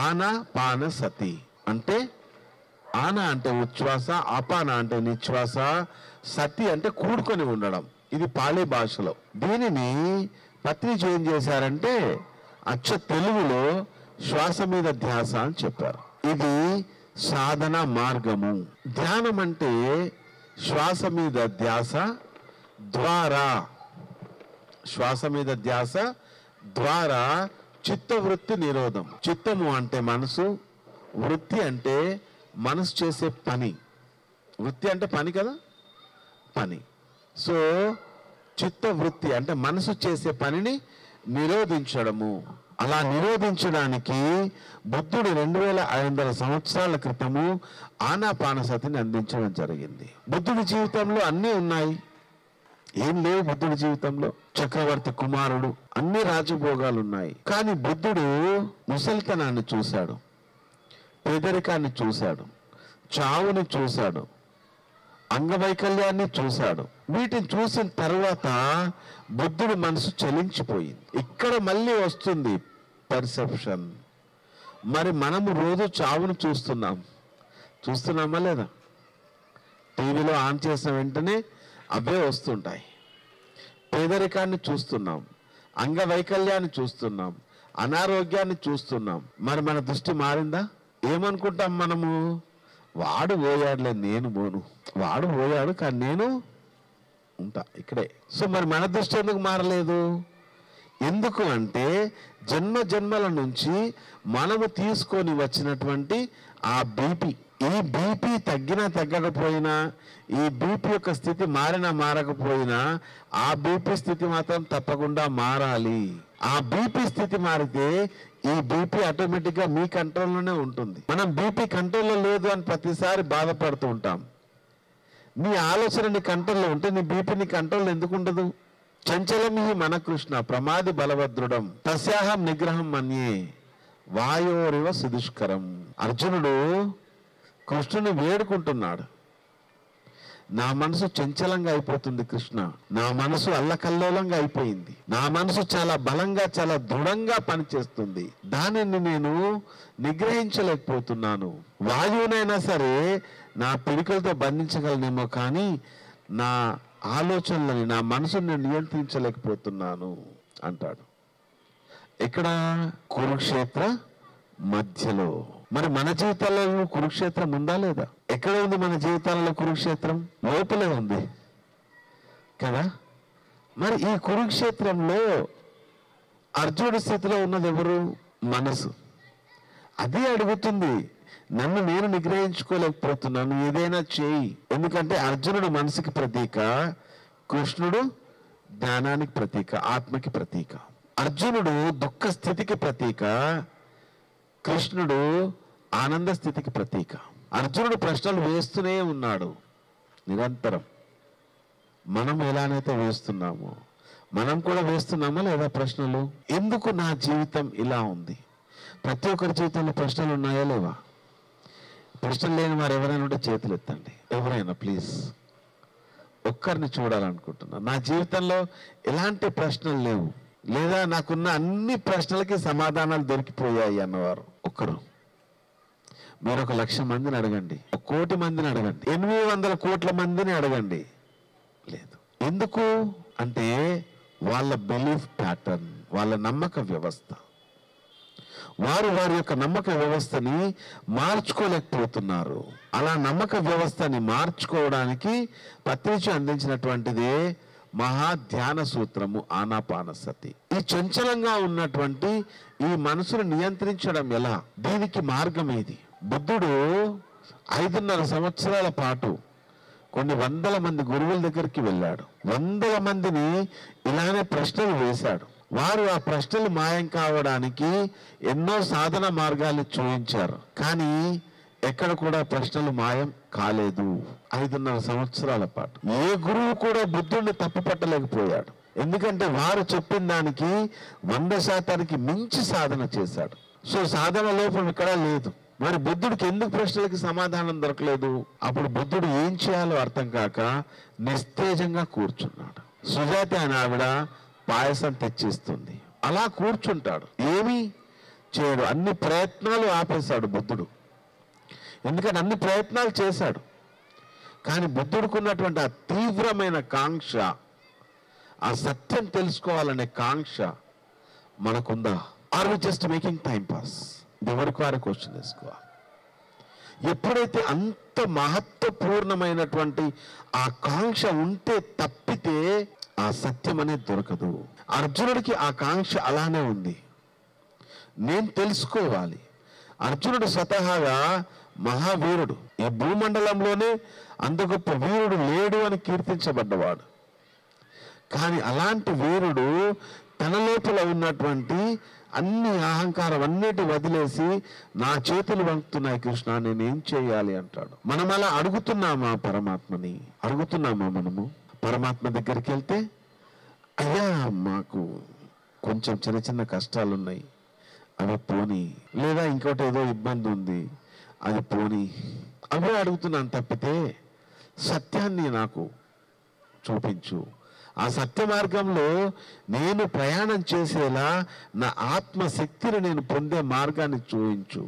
ఆనాపాన సతి. అంటే ఆన అంటే ఉచ్ఛ్వాస, అపాన అంటే నిశ్వాస, సతి అంటే కూడుకొని ఉండడం. ఇది పాళీ భాషలో. దీనిని పత్రిజీ ఏం చేశారంటే అచ్చ తెలుగులో శ్వాస మీద ధ్యాస అని చెప్పారు. ఇది సాధన మార్గము. ధ్యానం అంటే శ్వాస మీద ధ్యాస ద్వారా, శ్వాస మీద ధ్యాస ద్వారా చిత్తవృత్తి నిరోధం. చిత్తము అంటే మనసు, వృత్తి అంటే మనసు చేసే పని. వృత్తి అంటే పని కదా, పని. సో చిత్త వృత్తి అంటే మనసు చేసే పనిని నిరోధించడము. అలా నిరోధించడానికి బుద్ధుడు 2500 సంవత్సరాల క్రితము ఆనాపానసతిని అందించడం జరిగింది. బుద్ధుడి జీవితంలో అన్నీ ఉన్నాయి, ఏం లేవు బుద్ధుడి జీవితంలో. చక్రవర్తి కుమారుడు, అన్ని రాజభోగాలు ఉన్నాయి. కానీ బుద్ధుడు ముసలితనాన్ని చూశాడు, పేదరికాన్ని చూశాడు, చావుని చూశాడు, అంగవైకల్యాన్ని చూశాడు. వీటిని చూసిన తర్వాత బుద్ధుడి మనసు చలించిపోయింది. ఇక్కడ మళ్ళీ వస్తుంది పర్సెప్షన్. మరి మనము రోజు చావును చూస్తున్నామా లేదా? టీవీలో ఆన్ చేసిన వెంటనే అవే వస్తుంటాయి. పేదరికాన్ని చూస్తున్నాం, అంగవైకల్యాన్ని చూస్తున్నాం, అనారోగ్యాన్ని చూస్తున్నాం. మరి మన దృష్టి మారిందా? ఏమనుకుంటాం మనము? వాడు పోయాడులే, నేను పోను. వాడు పోయాడు కానీ నేను ఉంటా ఇక్కడే. సో మరి మన దృష్టి ఎందుకు మారలేదు? ఎందుకు అంటే జన్మ జన్మల నుంచి మనము తీసుకొని వచ్చినటువంటి ఆ బీపీ. ఈ బీపీ తగ్గినా తగ్గకపోయినా, ఈ బీపీ యొక్క స్థితి మారినా మారకపోయినా, ఆ బీపీ స్థితి మాత్రం తప్పకుండా మారాలి. ఆ బీపీ స్థితి మారితే ఈ బీపీ ఆటోమేటిక్గా మీ కంట్రోల్లోనే ఉంటుంది. మనం బీపీ కంట్రోల్లో లేదు అని ప్రతిసారి బాధపడుతూ ఉంటాం. నీ ఆలోచన నీ కంట్రోల్లో ఉంటే నీ బీపీ నీ కంట్రోల్ ఎందుకు ఉండదు? చంచలమి మన కృష్ణ ప్రమాది బలభద్రుడం తస్యాహం నిగ్రహం మన్యే వాయోరివ సుదుష్కరం. అర్జునుడు కృష్ణుని వేడుకుంటున్నాడు. నా మనసు చంచలంగా అయిపోతుంది కృష్ణ, నా మనసు అల్లకల్లోలంగా అయిపోయింది, నా మనసు చాలా బలంగా చాలా దృఢంగా పనిచేస్తుంది, దానిని నేను నిగ్రహించలేకపోతున్నాను. వాయువునైనా సరే నా పిడికలతో బంధించగలనేమో కానీ నా ఆలోచనలని, నా మనసుని నేను నియంత్రించలేకపోతున్నాను అంటాడు. ఇక్కడ కురుక్షేత్ర మధ్యలో. మరి మన జీవితాలలో కురుక్షేత్రం ఉందా లేదా? ఎక్కడ ఉంది మన జీవితాలలో కురుక్షేత్రం? లోపలే ఉంది కదా. మరి ఈ కురుక్షేత్రంలో అర్జునుడి స్థితిలో ఉన్నది ఎవరు? మనసు. అదే అడుగుతుంది, నన్ను నేను నిగ్రహించుకోలేకపోతున్నాను, ఏదైనా చేయి. ఎందుకంటే అర్జునుడు మనసుకి ప్రతీక, కృష్ణుడు జ్ఞానానికి ప్రతీక, ఆత్మకి ప్రతీక. అర్జునుడు దుఃఖ స్థితికి ప్రతీక, కృష్ణుడు ఆనంద స్థితికి ప్రతీక. అర్జునుడు ప్రశ్నలు వేస్తూనే ఉన్నాడు నిరంతరం. మనం ఎలానైతే వేస్తున్నామో మనం కూడా వేస్తున్నామా లేదా ప్రశ్నలు? ఎందుకు నా జీవితం ఇలా ఉంది? ప్రతి ఒక్కరి జీవితంలో ప్రశ్నలు ఉన్నాయా లేవా? ప్రశ్నలు లేని వారు ఎవరైనా ఉంటే చేతులు ఎత్తండి. ఎవరైనా ప్లీజ్. ఒక్కరిని చూడాలనుకుంటున్నా. నా జీవితంలో ఎలాంటి ప్రశ్నలు లేవు, లేదా నాకున్న అన్ని ప్రశ్నలకి సమాధానాలు దొరికిపోయాయి అన్నవారు ఒక్కరు. మీరు 1,00,000 మందిని అడగండి, 1,00,00,000 మందిని అడగండి, 800 కోట్ల మందిని అడగండి, లేదు. ఎందుకు అంటే వాళ్ళ బిలీఫ్ ప్యాటర్న్, వాళ్ళ నమ్మక వ్యవస్థ. వారు వారి యొక్క నమ్మక వ్యవస్థని మార్చుకోలేకపోతున్నారు. అలా నమ్మక వ్యవస్థని మార్చుకోవడానికి పత్రిక అందించినటువంటిదే మహా ధ్యాన సూత్రము ఆనాపానసతి. ఈ చంచలంగా ఉన్నటువంటి ఈ మనసును నియంత్రించడం ఎలా? దీనికి మార్గం ఏది? బుద్ధుడు 5.5 సంవత్సరాల పాటు కొన్ని వందల మంది గురువుల దగ్గరికి వెళ్ళాడు. వందల మందిని ఇలానే ప్రశ్నలు వేశాడు. వారు ఆ ప్రశ్నలు మాయం కావడానికి ఎన్నో సాధన మార్గాలు చూపించారు, కానీ ఎక్కడ కూడా ప్రశ్నలు మాయం కాలేదు. 5.5 సంవత్సరాల పాటు ఏ గురువు కూడా బుద్ధుడిని తప్పుపట్టలేకపోయాడు. ఎందుకంటే వారు చెప్పిన దానికి 100% మించి సాధన చేశాడు. సో సాధన లోపం ఇక్కడ లేదు. మరి బుద్ధుడికి ఎందుకు ప్రశ్నలకి సమాధానం దొరకలేదు? అప్పుడు బుద్ధుడు ఏం చేయాలో అర్థం కాక నిస్తేజంగా కూర్చున్నాడు. సుజాత అని ఆవిడ పాయసం తెచ్చిస్తుంది, అలా కూర్చుంటాడు, ఏమీ చేయడు. అన్ని ప్రయత్నాలు ఆపేశాడు బుద్ధుడు. ఎందుకంటే అన్ని ప్రయత్నాలు చేశాడు, కానీ బుద్ధుడుకున్నటువంటి ఆ తీవ్రమైన కాంక్ష, ఆ సత్యం తెలుసుకోవాలనే కాంక్ష మనకుందా? Are we just making time pass? ఎవరికి వారి క్వశ్చన్ వేసుకోవాలి. ఎప్పుడైతే అంత మహత్వపూర్ణమైనటువంటి ఆ కాంక్ష ఉంటే తప్పితే ఆ సత్యం అనేది దొరకదు. అర్జునుడికి ఆ కాంక్ష అలానే ఉంది, నేను తెలుసుకోవాలి. అర్జునుడు స్వతహాగా మహావీరుడు, ఈ భూమండలంలోనే అంత గొప్ప వీరుడు లేడు అని కీర్తించబడ్డవాడు. కానీ అలాంటి వీరుడు తన లోపల ఉన్నటువంటి అన్ని అహంకారం అన్నిటి వదిలేసి నా చేతులు వంకుతున్నాయి కృష్ణ, నేనేం చేయాలి అంటాడు. మనం అలా అడుగుతున్నామా పరమాత్మని? అడుగుతున్నామా మనము? పరమాత్మ దగ్గరికి వెళ్తే, అయ్యా మాకు కొంచెం చిన్న చిన్న కష్టాలు ఉన్నాయి, అవి పోని, లేదా ఇంకోటి ఏదో ఇబ్బంది ఉంది, అది పోని, అవే అడుగుతున్నాను తప్పితే సత్యాన్ని నాకు చూపించు, ఆ సత్య మార్గంలో నేను ప్రయాణం చేసేలా నా ఆత్మశక్తిని నేను పొందే మార్గాన్ని చూపించు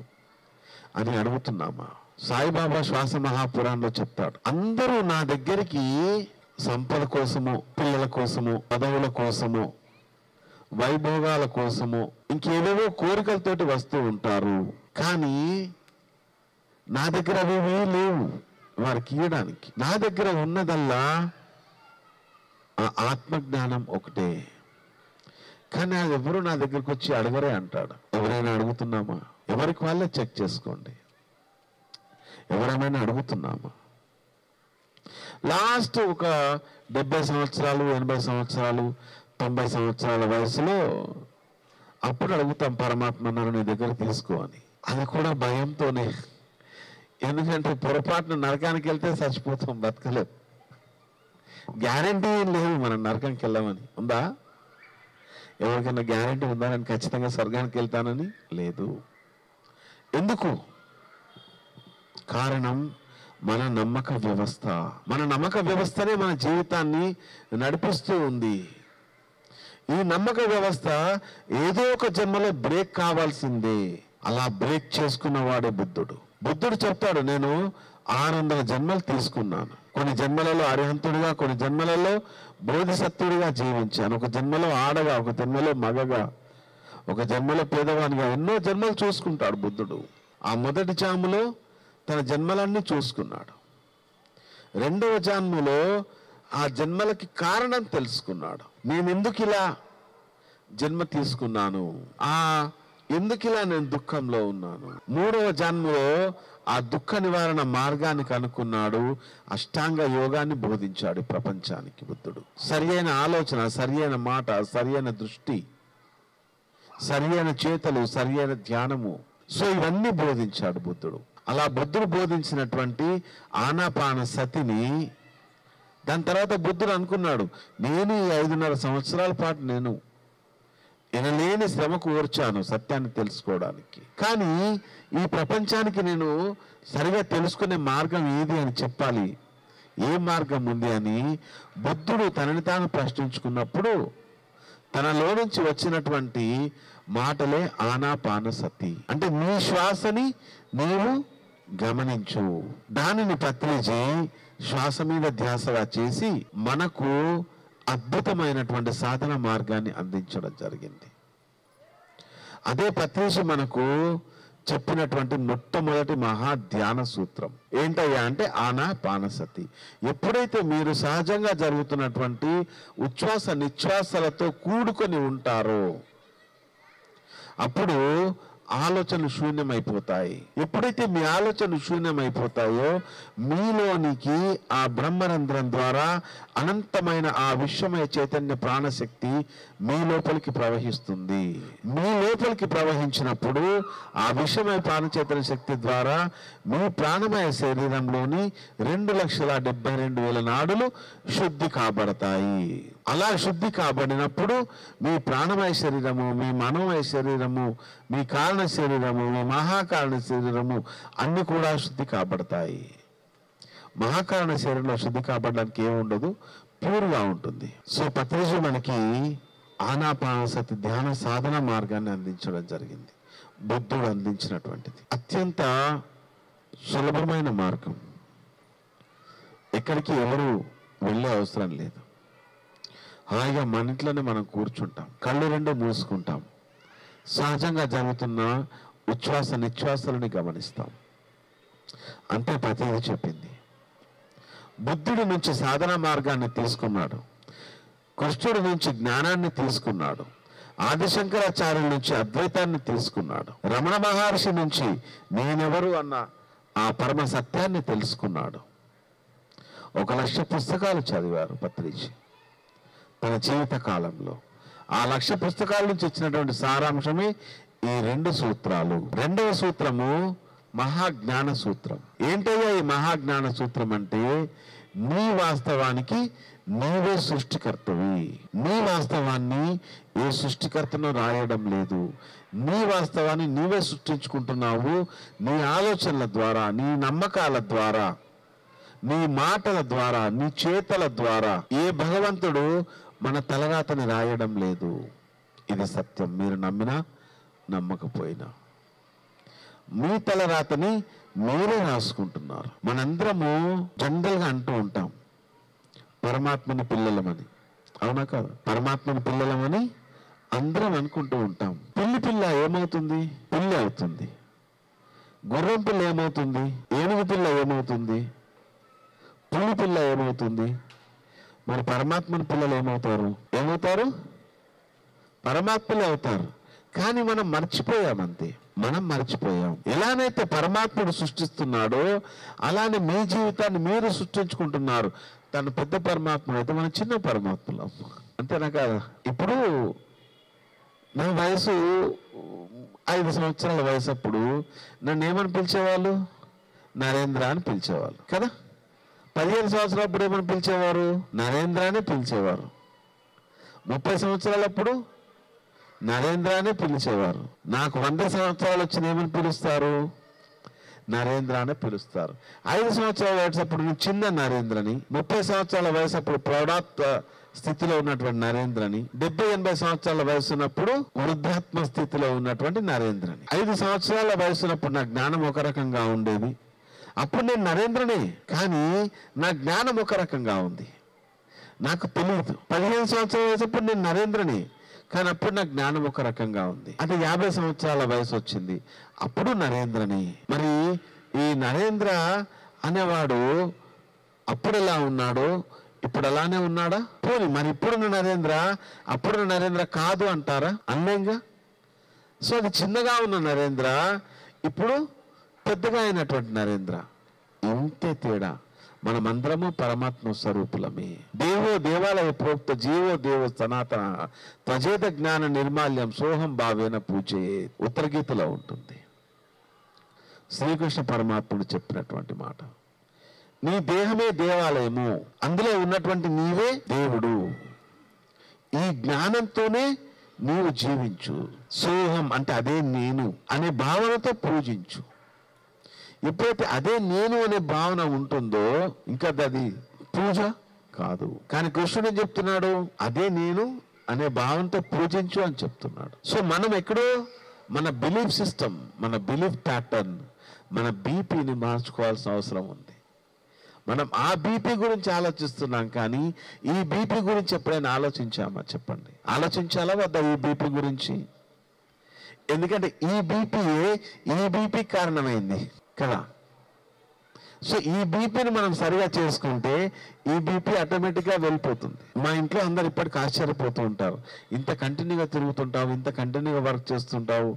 అని అడుగుతున్నామా? సాయిబాబా శ్వాస మహాపురాణంలో చెప్తాడు, అందరూ నా దగ్గరికి సంపద కోసము, పిల్లల కోసము, పదవుల కోసము, వైభోగాల కోసము, ఇంకేవేవో కోరికలతోటి వస్తూ ఉంటారు, కానీ నా దగ్గర అవేవీ లేవు వారికి ఇవ్వడానికి. నా దగ్గర ఉన్నదల్లా ఆ ఆత్మజ్ఞానం ఒకటే. కానీ అది ఎవరు నా దగ్గరకు వచ్చి అడగరే అంటాడు. ఎవరైనా అడుగుతున్నామా? ఎవరికి వాళ్ళే చెక్ చేసుకోండి. ఎవరైనా అడుగుతున్నామా? లాస్ట్ ఒక 70 సంవత్సరాలు, 80 సంవత్సరాలు, 90 సంవత్సరాల వయసులో అప్పుడు అడుగుతాం పరమాత్మ నన్ను నీ దగ్గర తీసుకో అని. అది కూడా భయంతోనే. ఎందుకంటే పొరపాటున నరకానికి వెళ్తే చచ్చిపోతాం, బతకలేం. గ్యారంటీ ఏం లేదు మనం నరకానికి వెళ్ళామని. ఉందా? ఎవరికైనా గ్యారంటీ ఉందా నేను ఖచ్చితంగా స్వర్గానికి వెళ్తానని? లేదు. ఎందుకు? కారణం మన నమ్మక వ్యవస్థ. మన నమ్మక వ్యవస్థనే మన జీవితాన్ని నడిపిస్తూ ఉంది. ఈ నమ్మక వ్యవస్థ ఏదో ఒక జన్మలో బ్రేక్ కావాల్సిందే. అలా బ్రేక్ చేసుకున్న వాడే బుద్ధుడు. బుద్ధుడు చెప్తాడు, నేను 600 జన్మలు తీసుకున్నాను. కొన్ని జన్మలలో అరిహంతుడిగా, కొన్ని జన్మలలో బోధిసత్వుడిగా జీవించాను. ఒక జన్మలో ఆడగా, ఒక జన్మలో మగగా, ఒక జన్మలో పేదవానిగా, ఎన్నో జన్మలు చూసుకుంటాడు బుద్ధుడు. ఆ మొదటి జాములో తన జన్మలన్నీ చూసుకున్నాడు. రెండవ జన్మలో ఆ జన్మలకి కారణం తెలుసుకున్నాడు. నేను ఎందుకు ఇలా జన్మ తీసుకున్నాను, ఎందుకు ఇలా నేను దుఃఖంలో ఉన్నాను. మూడవ జన్మలో ఆ దుఃఖ నివారణ మార్గాన్ని కనుక్కున్నాడు. అష్టాంగ యోగాన్ని బోధించాడు ప్రపంచానికి బుద్ధుడు. సరి అయిన ఆలోచన, సరి అయిన మాట, సరి అయిన దృష్టి, సరి అయిన చేతలు, సరి అయిన ధ్యానము, సో ఇవన్నీ బోధించాడు బుద్ధుడు. అలా బుద్ధుడు బోధించినటువంటి ఆనాపాన సతిని దాని తర్వాత బుద్ధుడు అనుకున్నాడు, నేను ఈ 5.5 సంవత్సరాల పాటు నేను ఎనలేని శ్రమ కోర్చాను సత్యాన్ని తెలుసుకోవడానికి. కానీ ఈ ప్రపంచానికి నేను సరిగా తెలుసుకునే మార్గం ఏది అని చెప్పాలి, ఏ మార్గం ఉంది అని బుద్ధుడు తనని తాను ప్రశ్నించుకున్నప్పుడు తనలో నుంచి వచ్చినటువంటి మాటలే ఆనాపానసతి. అంటే నీ శ్వాసని నీవు గమనించు. దానిని పత్రిజీ శ్వాస మీద ధ్యాసగా చేసి మనకు అద్భుతమైనటువంటి సాధన మార్గాన్ని అందించడం జరిగింది. అదే పత్రిజీ మనకు చెప్పినటువంటి మొట్టమొదటి మహా ధ్యాన సూత్రం ఏంటయ్యా అంటే ఆనాపానసతి. ఎప్పుడైతే మీరు సహజంగా జరుగుతున్నటువంటి ఉచ్ఛ్వాస నిశ్వాసలతో కూడుకొని ఉంటారో అప్పుడు ఆలోచనలు శూన్యమైపోతాయి. ఎప్పుడైతే మీ ఆలోచనలు శూన్యమైపోతాయో మీలోనికి ఆ బ్రహ్మరంధ్రం ద్వారా అనంతమైన ఆ విశ్వమయ చైతన్య ప్రాణశక్తి మీ లోపలికి ప్రవహిస్తుంది. మీ లోపలికి ప్రవహించినప్పుడు ఆ విశ్వమయ ప్రాణ చైతన్య శక్తి ద్వారా మీ ప్రాణమయ శరీరంలోని 2,72,000 నాడులు శుద్ధి కాబడతాయి. అలా శుద్ధి కాబడినప్పుడు మీ ప్రాణమయ శరీరము, మీ మనోమయ శరీరము, మీ కారణ శరీరము, మీ మహాకారణ శరీరము అన్ని కూడా శుద్ధి కాబడతాయి. మహాకారణ శరీరంలో శుద్ధి కాబడడానికి ఏముండదు, ప్యూర్గా ఉంటుంది. సో పత్రిజీ మనకి ఆనాపానసతి ధ్యాన సాధన మార్గాన్ని అందించడం జరిగింది. బుద్ధుడు అందించినటువంటిది అత్యంత సులభమైన మార్గం. ఎక్కడికి ఎవరు వెళ్ళే అవసరం లేదు. హాయిగా మన ఇంట్లోనే మనం కూర్చుంటాం, కళ్ళు 2 మూసుకుంటాం, సహజంగా జరుగుతున్న ఉచ్ఛ్వాస నిశ్వాసాలని గమనిస్తాం. అంతే పత్రిజీ చెప్పింది. బుద్ధుడి నుంచి సాధన మార్గాన్ని తీసుకున్నాడు, కృష్ణుడి నుంచి జ్ఞానాన్ని తీసుకున్నాడు, ఆదిశంకరాచార్యుల నుంచి అద్వైతాన్ని తీసుకున్నాడు, రమణ మహర్షి నుంచి నేనెవరు అన్న ఆ పరమ సత్యాన్ని తెలుసుకున్నాడు. 1,00,000 పుస్తకాలు చదివారు పత్రిజీ తన జీవిత కాలంలో. ఆ 1,00,000 పుస్తకాల నుంచి ఇచ్చినటువంటి సారాంశమే ఈ 2 సూత్రాలు. 2వ సూత్రము మహాజ్ఞాన సూత్రం. ఏంటయ్యా ఈ మహాజ్ఞాన సూత్రం అంటే, నీ వాస్తవానికి నీవే సృష్టికర్తవి. నీ వాస్తవాన్ని ఏ సృష్టికర్తను రాయడం లేదు. నీ వాస్తవాన్ని నీవే సృష్టించుకుంటున్నావు. నీ ఆలోచనల ద్వారా, నీ నమ్మకాల ద్వారా, నీ మాటల ద్వారా, నీ చేతల ద్వారా ఏ భగవంతుడు మన తలరాతని రాయడం లేదు. ఇది సత్యం. మీరు నమ్మినా నమ్మకపోయినా మీ తలరాతని మీరే రాసుకుంటున్నారు. మనందరము జనరల్గా అంటూ ఉంటాం పరమాత్మని పిల్లలమని. అవునా కాదు? పరమాత్మని పిల్లలమని అందరం అనుకుంటూ ఉంటాం. పిల్ల ఏమవుతుంది? పిల్లి అవుతుంది. గుర్రం పిల్ల ఏమవుతుంది? ఏనుగు పిల్ల ఏమవుతుంది? పులి పిల్ల ఏమవుతుంది? మరి పరమాత్మని పిల్లలు ఏమవుతారు? పరమాత్మలే అవుతారు. కానీ మనం మర్చిపోయామంతే. మనం మర్చిపోయాం. ఎలానైతే పరమాత్ముడు సృష్టిస్తున్నాడో అలానే మీ జీవితాన్ని మీరు సృష్టించుకుంటున్నారు. తను పెద్ద పరమాత్ముడు అయితే మనం చిన్న పరమాత్మలం. అంతేనా కాదా? ఇప్పుడు నా వయసు 5 సంవత్సరాల వయసు అప్పుడు నన్ను ఏమని పిలిచేవాళ్ళు? నరేంద్ర అని పిలిచేవాళ్ళు కదా. 15 సంవత్సరాలప్పుడు ఏమని పిలిచేవారు? నరేంద్ర అని పిలిచేవారు. 30 సంవత్సరాలప్పుడు నరేంద్ర అనే పిలిచేవారు. నాకు 100 సంవత్సరాలు వచ్చిన ఏమని పిలుస్తారు? నరేంద్ర అనే పిలుస్తారు. 5 సంవత్సరాల వయసప్పుడు నేను చిన్న నరేంద్రని, 30 సంవత్సరాల వయసు అప్పుడు ప్రౌఢాత్వ స్థితిలో ఉన్నటువంటి నరేంద్రని, 70-80 సంవత్సరాల వయసు ఉన్నప్పుడు వృద్ధాత్మ స్థితిలో ఉన్నటువంటి నరేంద్రని. 5 సంవత్సరాల వయసున్నప్పుడు నా జ్ఞానం ఒక రకంగా ఉండేది. అప్పుడు నేను నరేంద్రనే, కానీ నా జ్ఞానం ఒక రకంగా ఉంది, నాకు తెలియదు. 15 సంవత్సరాల వయసప్పుడు నేను నరేంద్రని, కానీ అప్పుడు నా జ్ఞానం ఒక రకంగా ఉంది. అంటే 50 సంవత్సరాల వయసు వచ్చింది, అప్పుడు నరేంద్రని. మరి ఈ నరేంద్ర అనేవాడు అప్పుడు ఎలా ఉన్నాడో ఇప్పుడు అలానే ఉన్నాడా? పోనీ మరి ఇప్పుడున్న నరేంద్ర అప్పుడున్న నరేంద్ర కాదు అంటారా? అన్నేంగా. సో అది చిన్నగా ఉన్న నరేంద్ర ఇప్పుడు పెద్దగా అయినటువంటి నరేంద్ర. ఇంతే తేడా. మనమందరము పరమాత్మ స్వరూపులమే. దేవో దేవాలయ ప్రోక్త జీవో దేవో సనాతన త్వజేత జ్ఞాన నిర్మాల్యం సోహం భావేన పూజే ఉత్తరగీతలో ఉంటుంది. శ్రీకృష్ణ పరమాత్ముడు చెప్పినటువంటి మాట. నీ దేహమే దేవాలయము, అందులో ఉన్నటువంటి నీవే దేవుడు. ఈ జ్ఞానంతోనే నీవు జీవించు. సోహం అంటే అదే నేను అనే భావనతో పూజించు. ఎప్పుడైతే అదే నేను అనే భావన ఉంటుందో ఇంకా అది పూజ కాదు. కానీ కృష్ణుడు ఏం చెప్తున్నాడు? అదే నేను అనే భావంతో పూజించు అని చెప్తున్నాడు. సో మనం ఎక్కడో మన బిలీఫ్ సిస్టమ్, మన బిలీఫ్ ప్యాటర్న్, మన బీపీని మార్చుకోవాల్సిన అవసరం ఉంది. మనం ఆ బీపీ గురించి ఆలోచిస్తున్నాం, కానీ ఈ బీపీ గురించి ఎప్పుడైనా ఆలోచించామా? చెప్పండి, ఆలోచించాలా వద్దా ఈ బీపీ గురించి? ఎందుకంటే ఈ బీపీ కారణమైంది కదా. సో ఈ బీపీని మనం సరిగా చేసుకుంటే ఈ బీపీ ఆటోమేటిక్గా వెళ్ళిపోతుంది. మా ఇంట్లో అందరు ఇప్పటికి ఆశ్చర్యపోతూ ఉంటారు, ఇంత కంటిన్యూగా తిరుగుతుంటావు, ఇంత కంటిన్యూగా వర్క్ చేస్తుంటావు,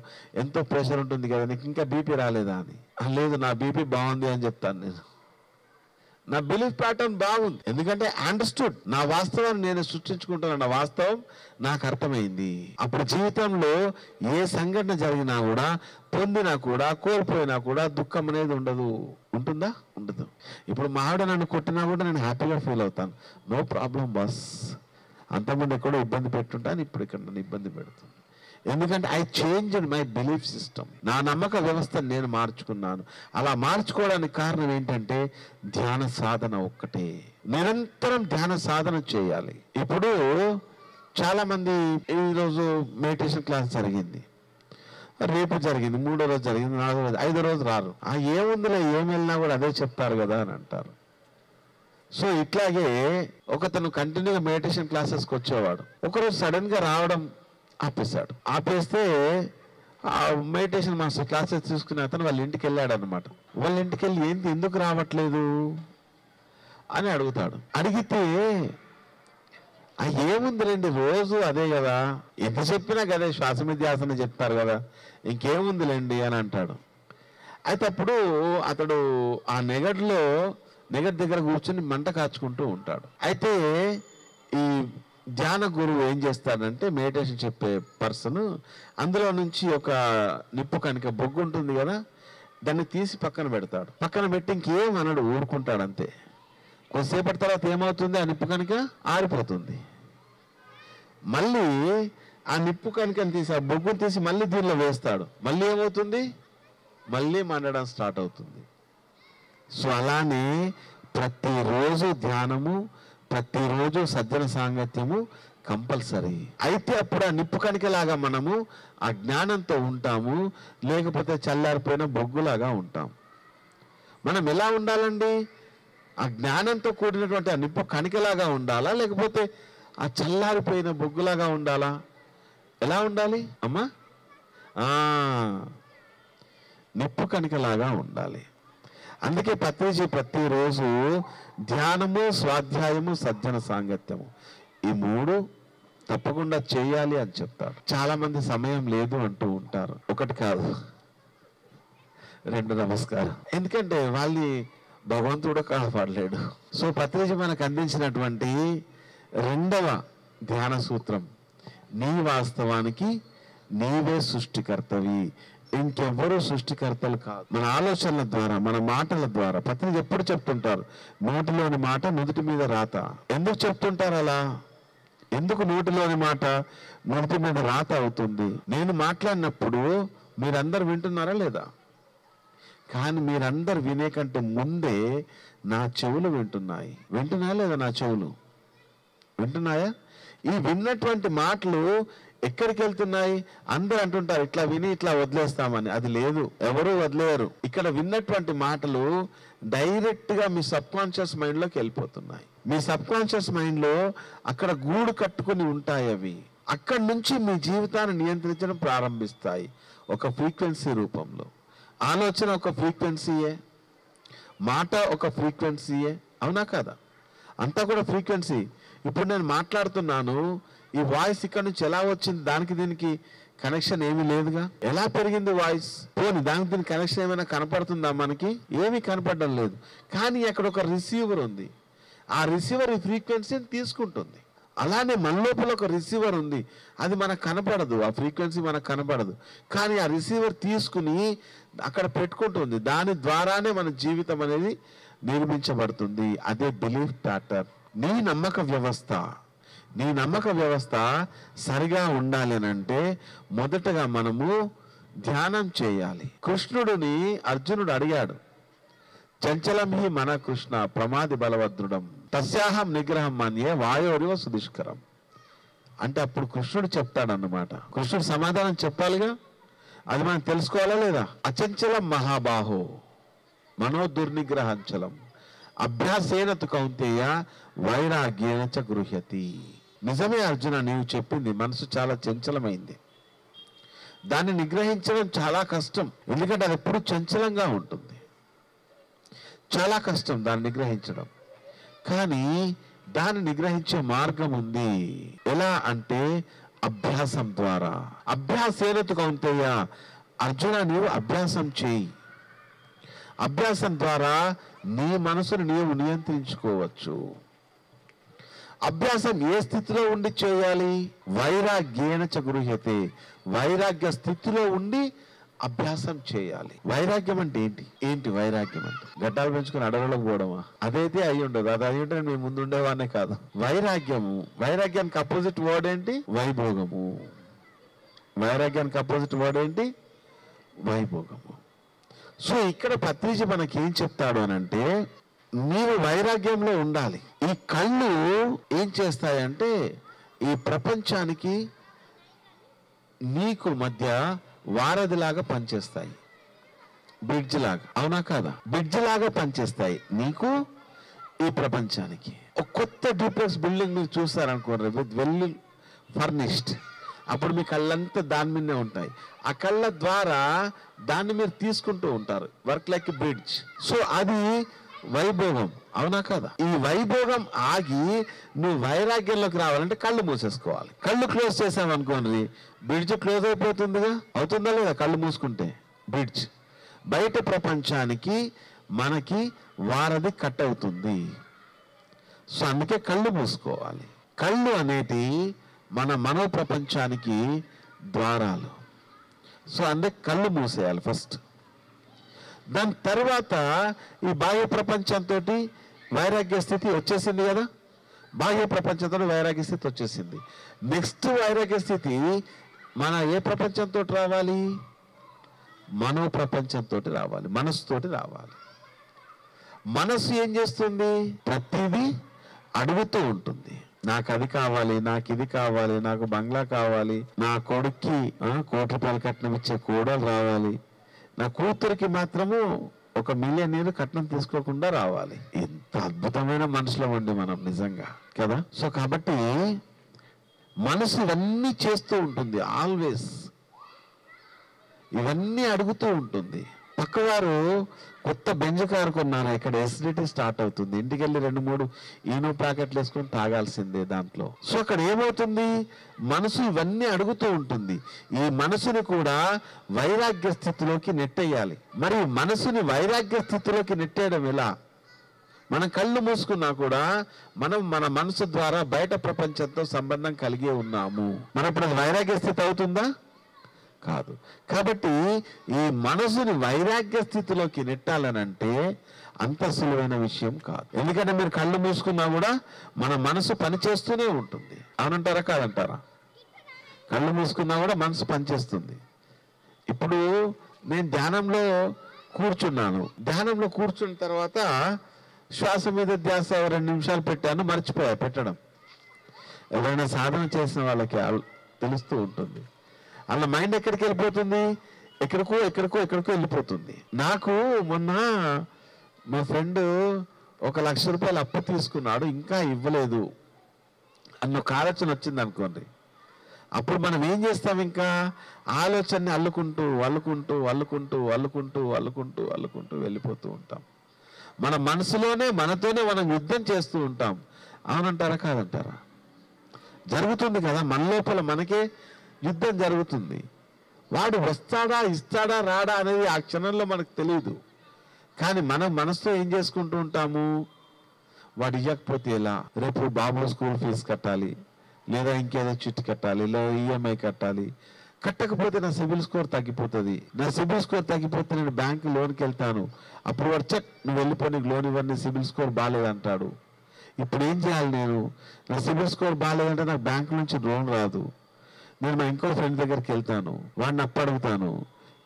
ఎంతో ప్రెషర్ ఉంటుంది కదా, నీకు ఇంకా బీపీ రాలేదా అని. లేదు, నా బీపీ బాగుంది అని చెప్తాను నేను. నా బిలీఫ్ ప్యాటర్న్ బాగుంది, ఎందుకంటే అండర్స్టూడ్, నా వాస్తవాన్ని నేను సృష్టించుకుంటున్నా, నా వాస్తవం నాకు అర్థమైంది. అప్పుడు జీవితంలో ఏ సంఘటన జరిగినా కూడా, పొందినా కూడా, కోల్పోయినా కూడా దుఃఖం అనేది ఉండదు. ఉంటుందా? ఉండదు. ఇప్పుడు మా ఆవిడ నన్ను కొట్టినా కూడా నేను హ్యాపీగా ఫీల్ అవుతాను. నో ప్రాబ్లం బాస్, అంతకుముందు ఎక్కడో ఇబ్బంది పెట్టుంటాను, ఇప్పుడు ఇక్కడ నన్ను ఇబ్బంది పెడుతుంది. ఎందుకంటే I changed my belief system. నా నమ్మక వ్యవస్థను నేను మార్చుకున్నాను. అలా మార్చుకోవడానికి కారణం ఏంటంటే ధ్యాన సాధన ఒక్కటే. నిరంతరం ధ్యాన సాధన చేయాలి. ఇప్పుడు చాలా మంది ఈరోజు మెడిటేషన్ క్లాస్ జరిగింది, రేపు జరిగింది, 3వ రోజు జరిగింది, 4వ రోజు, 5వ రోజు రారు. ఏముందిలే, ఏం వెళ్ళినా కూడా అదే చెప్తారు కదా అని అంటారు. సో ఇట్లాగే ఒకతను కంటిన్యూగా మెడిటేషన్ క్లాసెస్కి వచ్చేవాడు, ఒకరోజు సడన్ గా రావడం ఆపేశాడు. ఆపేస్తే ఆ మెడిటేషన్ మాస్టర్ క్లాసెస్ తీసుకునే అతను వాళ్ళ ఇంటికి వెళ్ళాడు అనమాట. వాళ్ళ ఇంటికి వెళ్ళి ఏంటి, ఎందుకు రావట్లేదు అని అడుగుతాడు. అడిగితే ఏముందిలేండి, రోజు అదే కదా, ఎంత చెప్పినా కదే, శ్వాస ధ్యాసన చెప్తారు కదా, ఇంకేముందిలేండి అని అంటాడు. అయితే అప్పుడు అతడు ఆ నెగట్ దగ్గర కూర్చొని మంట కాచుకుంటూ ఉంటాడు. అయితే ఈ ధ్యాన గురువు ఏం చేస్తాడంటే, మెడిటేషన్ చెప్పే పర్సన్ అందులో నుంచి ఒక నిప్పు కనుక బొగ్గు ఉంటుంది కదా, దాన్ని తీసి పక్కన పెడతాడు. పక్కన పెట్టి ఇంకేం అనడు, ఊరుకుంటాడు అంతే. కొద్దిసేపటి తర్వాత ఏమవుతుంది, ఆ నిప్పు కనుక ఆరిపోతుంది. మళ్ళీ ఆ నిప్పు కనుకని తీసి, ఆ బొగ్గును తీసి మళ్ళీ దీనిలో వేస్తాడు. మళ్ళీ ఏమవుతుంది, మళ్ళీ మండడం స్టార్ట్ అవుతుంది. సో అలానే ప్రతిరోజు ధ్యానము, ప్రతిరోజు సజ్జన సాంగత్యము కంపల్సరీ. అయితే అప్పుడు ఆ నిప్పు కణికలాగా మనము ఆ జ్ఞానంతో ఉంటాము, లేకపోతే చల్లారిపోయిన బొగ్గులాగా ఉంటాం. మనం ఎలా ఉండాలండి? ఆ జ్ఞానంతో కూడినటువంటి ఆ నిప్పు కణికలాగా ఉండాలా, లేకపోతే ఆ చల్లారిపోయిన బొగ్గులాగా ఉండాలా? ఎలా ఉండాలి అమ్మా? నిప్పు కణికలాగా ఉండాలి. అందుకే పత్రిజీ ప్రతిరోజు ధ్యానము, స్వాధ్యాయము, సజ్జన సాంగత్యము, ఈ 3 తప్పకుండా చేయాలి అని చెప్తారు. చాలా మంది సమయం లేదు అంటూ ఉంటారు. 1 కాదు 2 నమస్కారం. ఎందుకంటే వాళ్ళని భగవంతుడు కాపాడలేడు. సో పత్రిజీ మనకు అందించినటువంటి 2వ ధ్యాన సూత్రం, నీ వాస్తవానికి నీవే సృష్టికర్తవి, ఇంకెవ్వరూ సృష్టికర్తలు కాదు. మన ఆలోచనల ద్వారా, మన మాటల ద్వారా. పత్రిక ఎప్పుడు చెప్తుంటారు, నోటిలోని మాట నుదుటి మీద రాత. ఎందుకు చెప్తుంటారు అలా? ఎందుకు నోటిలోని మాట నుదుటి మీద రాత అవుతుంది? నేను మాట్లాడినప్పుడు మీరందరూ వింటున్నారా లేదా? కానీ మీరందరు వినే కంటే ముందే నా చెవులు వింటున్నాయి. వింటున్నాయా లేదా? నా చెవులు వింటున్నాయా? ఈ విన్నటువంటి మాటలు ఎక్కడికి వెళ్తున్నాయి? అందరూ అంటుంటారు ఇట్లా విని ఇట్లా వదిలేస్తామని. అది లేదు, ఎవరూ వదిలేరు. ఇక్కడ విన్నటువంటి మాటలు డైరెక్ట్ గా మీ సబ్ కాన్షియస్ మైండ్ లోకి వెళ్ళిపోతున్నాయి. మీ సబ్ కాన్షియస్ మైండ్ లో అక్కడ గూడు కట్టుకుని ఉంటాయి. అవి అక్కడి నుంచి మీ జీవితాన్ని నియంత్రించడం ప్రారంభిస్తాయి. ఒక ఫ్రీక్వెన్సీ రూపంలో. ఆలోచన ఒక ఫ్రీక్వెన్సీయే, మాట ఒక ఫ్రీక్వెన్సీయే, అవునా కదా? అంతా కూడా ఫ్రీక్వెన్సీ. ఇప్పుడు నేను మాట్లాడుతున్నాను, ఈ వాయిస్ ఇక్కడ నుంచి ఎలా వచ్చింది? దానికి దీనికి కనెక్షన్ ఏమీ లేదుగా. ఎలా పెరిగింది వాయిస్? పోనీ దానికి దీనికి కనెక్షన్ ఏమైనా కనపడుతుందా మనకి? ఏమీ కనపడడం లేదు. కానీ అక్కడ ఒక రిసీవర్ ఉంది. ఆ రిసీవర్ ఈ ఫ్రీక్వెన్సీని తీసుకుంటుంది. అలానే మన లోపల ఒక రిసీవర్ ఉంది, అది మనకు కనపడదు, ఆ ఫ్రీక్వెన్సీ మనకు కనపడదు. కానీ ఆ రిసీవర్ తీసుకుని అక్కడ పెట్టుకుంటుంది. దాని ద్వారానే మన జీవితం అనేది నిర్మించబడుతుంది. అదే బిలీఫ్ ప్యాటర్న్. నీ నమ్మక వ్యవస్థ సరిగా ఉండాలి అంటే మొదటగా మనము ధ్యానం చేయాలి. కృష్ణుడిని అర్జునుడు అడిగాడు, చంచలం హి మన కృష్ణ ప్రమాది బలవద్రుడం తస్యాహం నిగ్రహం మన్యే వాయోరివ సుదుష్కరం అంటే అప్పుడు కృష్ణుడు చెప్తాడన్నమాట. కృష్ణుడు సమాధానం చెప్పాలిగా, అది మనం తెలుసుకోవాలా లేదా? అచంచలం మహాబాహో మనో దుర్నిగ్రహంచలం అభ్యాసేన తు కౌంతేయ వైరాగ్యేన చ గృహ్యతి. నిజమే అర్జున, నీవు చెప్పింది. మనసు చాలా చంచలమైంది, దాన్ని నిగ్రహించడం చాలా కష్టం. ఎందుకంటే అది ఎప్పుడు చంచలంగా ఉంటుంది, చాలా కష్టం దాన్ని నిగ్రహించడం. కానీ దాన్ని నిగ్రహించే మార్గం ఉంది. ఎలా అంటే అభ్యాసం ద్వారా. అభ్యాసేన తు కౌంతేయ, అర్జున నీవు అభ్యాసం చేయి. అభ్యాసం ద్వారా నీ మనసును నీవు నియంత్రించుకోవచ్చు. అభ్యాసం ఏ స్థితిలో ఉండి చేయాలి? వైరాగ్యేన చ గృహ్యతే, వైరాగ్య స్థితిలో ఉండి అభ్యాసం చేయాలి. వైరాగ్యం అంటే ఏంటి వైరాగ్యం అంటే? గడ్డాలు పెంచుకుని అడవులకు పోవడమా? అదైతే అయి ఉండదు. అది అయి ఉంటే మేము ముందు ఉండేవాడినే కాదు. వైరాగ్యానికి అపోజిట్ వర్డ్ ఏంటి? వైభోగము. వైరాగ్యానికి అపోజిట్ వర్డ్ ఏంటి? వైభోగము. సో ఇక్కడ పత్రిజీ మనకి ఏం చెప్తాడు అని అంటే, నీవు వైరాగ్యంలో ఉండాలి. ఈ కళ్ళు ఏం చేస్తాయంటే ఈ ప్రపంచానికి నీకు మధ్య వారధిలాగా పనిచేస్తాయి, బ్రిడ్జ్ లాగా. అవునా కాదా? బ్రిడ్జ్ లాగా పనిచేస్తాయి నీకు ఈ ప్రపంచానికి. ఒక కొత్త డూప్లెక్స్ బిల్డింగ్ మీరు చూస్తారనుకోండి, విత్ వెల్ ఫర్నిష్డ్, అప్పుడు మీ కళ్ళంతా దాని మీదనే ఉంటాయి. ఆ కళ్ళ ద్వారా దాన్ని మీరు తీసుకుంటూ ఉంటారు, వర్క్ లైక్ బ్రిడ్జ్. సో అది వైభోగం. అవునా కదా? ఈ వైభోగం ఆగి నువ్వు వైరాగ్యంలోకి రావాలంటే కళ్ళు మూసేసుకోవాలి. కళ్ళు క్లోజ్ చేసామనుకోండి, బ్రిడ్జ్ క్లోజ్ అయిపోతుందిగా. అవుతుందా లేదా? కళ్ళు మూసుకుంటే బ్రిడ్జ్ బయట ప్రపంచానికి మనకి వారధి కట్ అవుతుంది. సో అందుకే కళ్ళు మూసుకోవాలి. కళ్ళు అనేటి మన మనో ప్రపంచానికి ద్వారాలు. సో అందుకే కళ్ళు మూసేయాలి ఫస్ట్. దాని తర్వాత ఈ బాహ్య ప్రపంచంతో వైరాగ్య స్థితి వచ్చేసింది కదా. బాహ్య ప్రపంచంతో వైరాగ్య స్థితి వచ్చేసింది. నెక్స్ట్ వైరాగ్య స్థితి మన ఏ ప్రపంచంతో రావాలి? మనో ప్రపంచంతో రావాలి, మనస్సుతోటి రావాలి. మనస్సు ఏం చేస్తుంది? ప్రతిదీ అడుగుతూ ఉంటుంది. నాకు అది కావాలి, నాకు ఇది కావాలి, నాకు బంగ్లా కావాలి, నా కొడుక్కి ₹1 కోటి కట్నం ఇచ్చే కోడలు రావాలి, నా కూతురికి మాత్రము $1 మిలియన్ కట్నం తీసుకోకుండా రావాలి. ఎంత అద్భుతమైన మనుషులం అండి మనం నిజంగా కదా. సో కాబట్టి మనసు ఇవన్నీ చేస్తూ ఉంటుంది, ఆల్వేస్ ఇవన్నీ అడుగుతూ ఉంటుంది. పక్కవారు కొత్త బెంజ్ కారు కొన్నారు, ఇక్కడ ఎసిడిటీ స్టార్ట్ అవుతుంది, ఇంటికి వెళ్ళి 2-3 ఈనో ప్యాకెట్లు వేసుకొని తాగాల్సిందే దాంట్లో. సో అక్కడ ఏమవుతుంది? మనసు ఇవన్నీ అడుగుతూ ఉంటుంది. ఈ మనసుని కూడా వైరాగ్య స్థితిలోకి నెట్టేయాలి. మరి మనసుని వైరాగ్య స్థితిలోకి నెట్టేయడం ఎలా? మనం కళ్ళు మూసుకున్నా కూడా మనం మన మనసు ద్వారా బయట ప్రపంచంతో సంబంధం కలిగి ఉన్నాము. మరి ఇప్పుడు వైరాగ్య స్థితి అవుతుందా? కాదు. కాబట్టి ఈ మనసుని వైరాగ్య స్థితిలోకి నెట్టాలనంటే అంత సులువైన విషయం కాదు. ఎందుకంటే మీరు కళ్ళు మూసుకున్నా కూడా మన మనసు పనిచేస్తూనే ఉంటుంది. అవునంటారా కాదంటారా? కళ్ళు మూసుకున్నా కూడా మనసు పనిచేస్తుంది. ఇప్పుడు నేను ధ్యానంలో కూర్చున్నాను, ధ్యానంలో కూర్చున్న తర్వాత శ్వాస మీద ధ్యాస 2 నిమిషాలు పెట్టాను, మర్చిపోయా పెట్టడం. ఎవరైనా సాధన చేసిన వాళ్ళకి తెలుస్తూ ఉంటుంది. అలా మైండ్ ఎక్కడికి వెళ్ళిపోతుంది? ఎక్కడికో వెళ్ళిపోతుంది. నాకు మొన్న మా ఫ్రెండ్ ₹1,00,000 అప్పు తీసుకున్నాడు, ఇంకా ఇవ్వలేదు అన్న ఒక ఆలోచన వచ్చింది అనుకోండి. అప్పుడు మనం ఏం చేస్తాం? ఇంకా ఆలోచనని అల్లుకుంటూ వెళ్ళిపోతూ ఉంటాం. మన మనసులోనే మనతోనే మనం యుద్ధం చేస్తూ ఉంటాం. అవునంటారా కాదంటారా? జరుగుతుంది కదా, మన లోపల మనకే యుద్ధం జరుగుతుంది. వాడు వస్తాడా, ఇస్తాడా, రాడా అనేది ఆ క్షణంలో మనకు తెలియదు. కానీ మనం మనసుతో ఏం చేసుకుంటూ ఉంటాము? వాడు ఇవ్వకపోతే ఎలా, రేపు బాబు స్కూల్ ఫీజు కట్టాలి, లేదా ఇంకేదో చిట్టు కట్టాలి, లేదా ఈఎంఐ కట్టాలి, కట్టకపోతే నా సిబిల్ స్కోర్ తగ్గిపోతుంది, నా సిబిల్ స్కోర్ తగ్గిపోతే నేను బ్యాంకు లోన్కి వెళ్తాను, అప్పుడు వాడు చట్ నువ్వు వెళ్ళిపోయి నీకు లోన్ ఇవ్వండి, సిబిల్ స్కోర్ బాగాలేదంటాడు. ఇప్పుడు ఏం చేయాలి? నేను నా సిబిల్ స్కోర్ బాగాలేదంటే నాకు బ్యాంకు నుంచి లోన్ రాదు. నేను మా ఇంకో ఫ్రెండ్ దగ్గరికి వెళ్తాను, వాడిని అప్పడుగుతాను,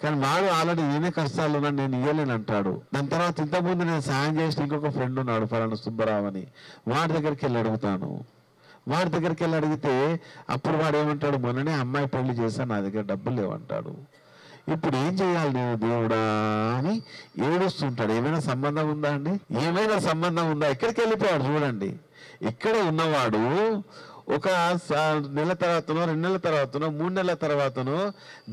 కానీ వాడు ఆల్రెడీ నేనే కష్టాలు ఉన్నాను, నేను ఇవ్వలేను అంటాడు. దాని తర్వాత ఇంతకుముందు నేను సాయం చేసిన ఇంకొక ఫ్రెండ్ ఉన్నాడు ఫలానా సుబ్బరావు అని, వాడి దగ్గరికి వెళ్ళి అడుగుతాను. వాడి దగ్గరికి వెళ్ళి అడిగితే అప్పుడు వాడు ఏమంటాడు, మొన్ననే అమ్మాయి పెళ్లి చేశాను, నా దగ్గర డబ్బులు లేవంటాడు. ఇప్పుడు ఏం చేయాలి నేను దేవుడా అని ఏడుస్తుంటాడు. ఏమైనా సంబంధం ఉందా అండి? ఏమైనా సంబంధం ఉందా? ఎక్కడికి వెళ్ళిపోయాడు చూడండి. ఇక్కడ ఉన్నవాడు ఒక నెల తర్వాతనో 2 నెలల తర్వాతనో 3 నెలల తర్వాతనో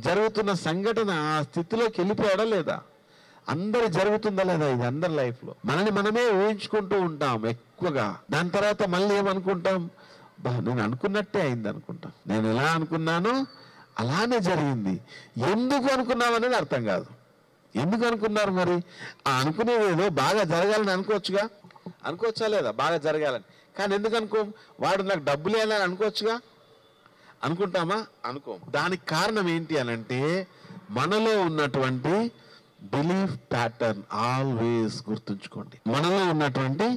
జరుగుతున్న సంఘటన ఆ స్థితిలోకి వెళ్ళిపోయాడా లేదా? అందరు జరుగుతుందా లేదా? ఇది అందరి లైఫ్లో మనల్ని మనమే ఊహించుకుంటూ ఉంటాం ఎక్కువగా. దాని తర్వాత మళ్ళీ ఏమనుకుంటాం, నేను అనుకున్నట్టే అయింది అనుకుంటాం. నేను ఎలా అనుకున్నానో అలానే జరిగింది. ఎందుకు అనుకున్నాం అనేది అర్థం కాదు. ఎందుకు అనుకున్నారు మరి? ఆ అనుకునేది ఏదో బాగా జరగాలని అనుకోవచ్చుగా, అనుకోవచ్చా లేదా? బాగా జరగాలని. కానీ ఎందుకు అనుకోం? వాడు నాకు డబ్బులు వేయాలని అనుకోవచ్చుగా, అనుకుంటామా? అనుకోం. దానికి కారణం ఏంటి అనంటే మనలో ఉన్నటువంటి బిలీఫ్ ప్యాటర్న్. ఆల్వేస్ గుర్తుంచుకోండి, మనలో ఉన్నటువంటి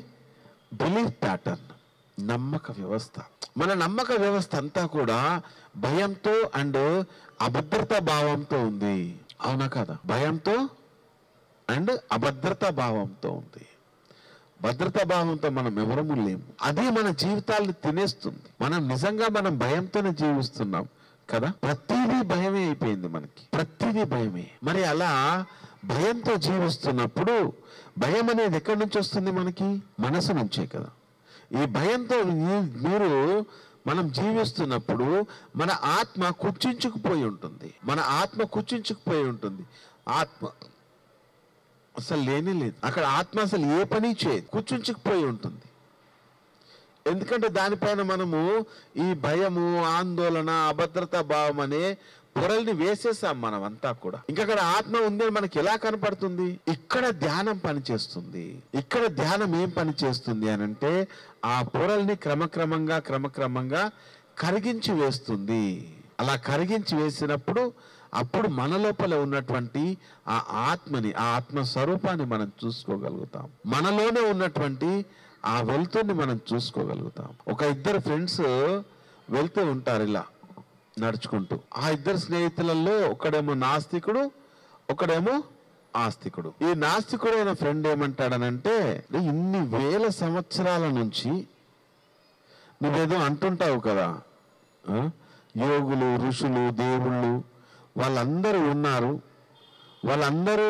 బిలీఫ్ ప్యాటర్న్, నమ్మక వ్యవస్థ. మన నమ్మక వ్యవస్థ అంతా కూడా భయంతో అండ్ అభద్రతా భావంతో ఉంది. అవునా కదా? భయంతో అండ్ అభద్రతా భావంతో ఉంది. భద్రతా భావంతో మనం ఎవరము లేము. అదే మన జీవితాలను తినేస్తుంది. మనం నిజంగా మనం భయంతోనే జీవిస్తున్నాం కదా. ప్రతిదీ భయమే అయిపోయింది మనకి, ప్రతిదీ భయమే. మరి అలా భయంతో జీవిస్తున్నప్పుడు భయం అనేది ఎక్కడి నుంచి వస్తుంది మనకి? మనసు నుంచే కదా. ఈ భయంతో మీరు మనం జీవిస్తున్నప్పుడు మన ఆత్మ కుచించుకుపోయి ఉంటుంది. మన ఆత్మ కుచించుకుపోయి ఉంటుంది. ఆత్మ అసలు లేనే లేదు అక్కడ. ఆత్మ అసలు ఏ పని చేయదు, కుచించుకుపోయి ఉంటుంది. ఎందుకంటే దానిపైన మనము ఈ భయము, ఆందోళన, అభద్రతా భావం అనే పొరల్ని వేసేసాం మనం అంతా కూడా. ఇంకా అక్కడ ఆత్మ ఉంది అని మనకి ఎలా కనపడుతుంది? ఇక్కడ ధ్యానం పనిచేస్తుంది. ఇక్కడ ధ్యానం ఏం పని చేస్తుంది అని అంటే ఆ పొరల్ని క్రమక్రమంగా కరిగించి వేస్తుంది. అలా కరిగించి వేసినప్పుడు అప్పుడు మన లోపల ఉన్నటువంటి ఆ ఆత్మని, ఆ ఆత్మ స్వరూపాన్ని మనం చూసుకోగలుగుతాం. మనలోనే ఉన్నటువంటి ఆ వెలుతుని మనం చూసుకోగలుగుతాం. ఒక 2 ఫ్రెండ్స్ వెళ్తూ ఉంటారు ఇలా నడుచుకుంటూ. ఆ 2 స్నేహితులలో ఒకడేమో నాస్తికుడు, ఒకడేమో ఆస్తికుడు. ఈ నాస్తికుడైన ఫ్రెండ్ ఏమంటాడనంటే, ఇన్ని వేల సంవత్సరాల నుంచి నువ్వేదో అంటుంటావు కదా, యోగులు, ఋషులు, దేవుళ్ళు వాళ్ళందరూ ఉన్నారు, వాళ్ళందరూ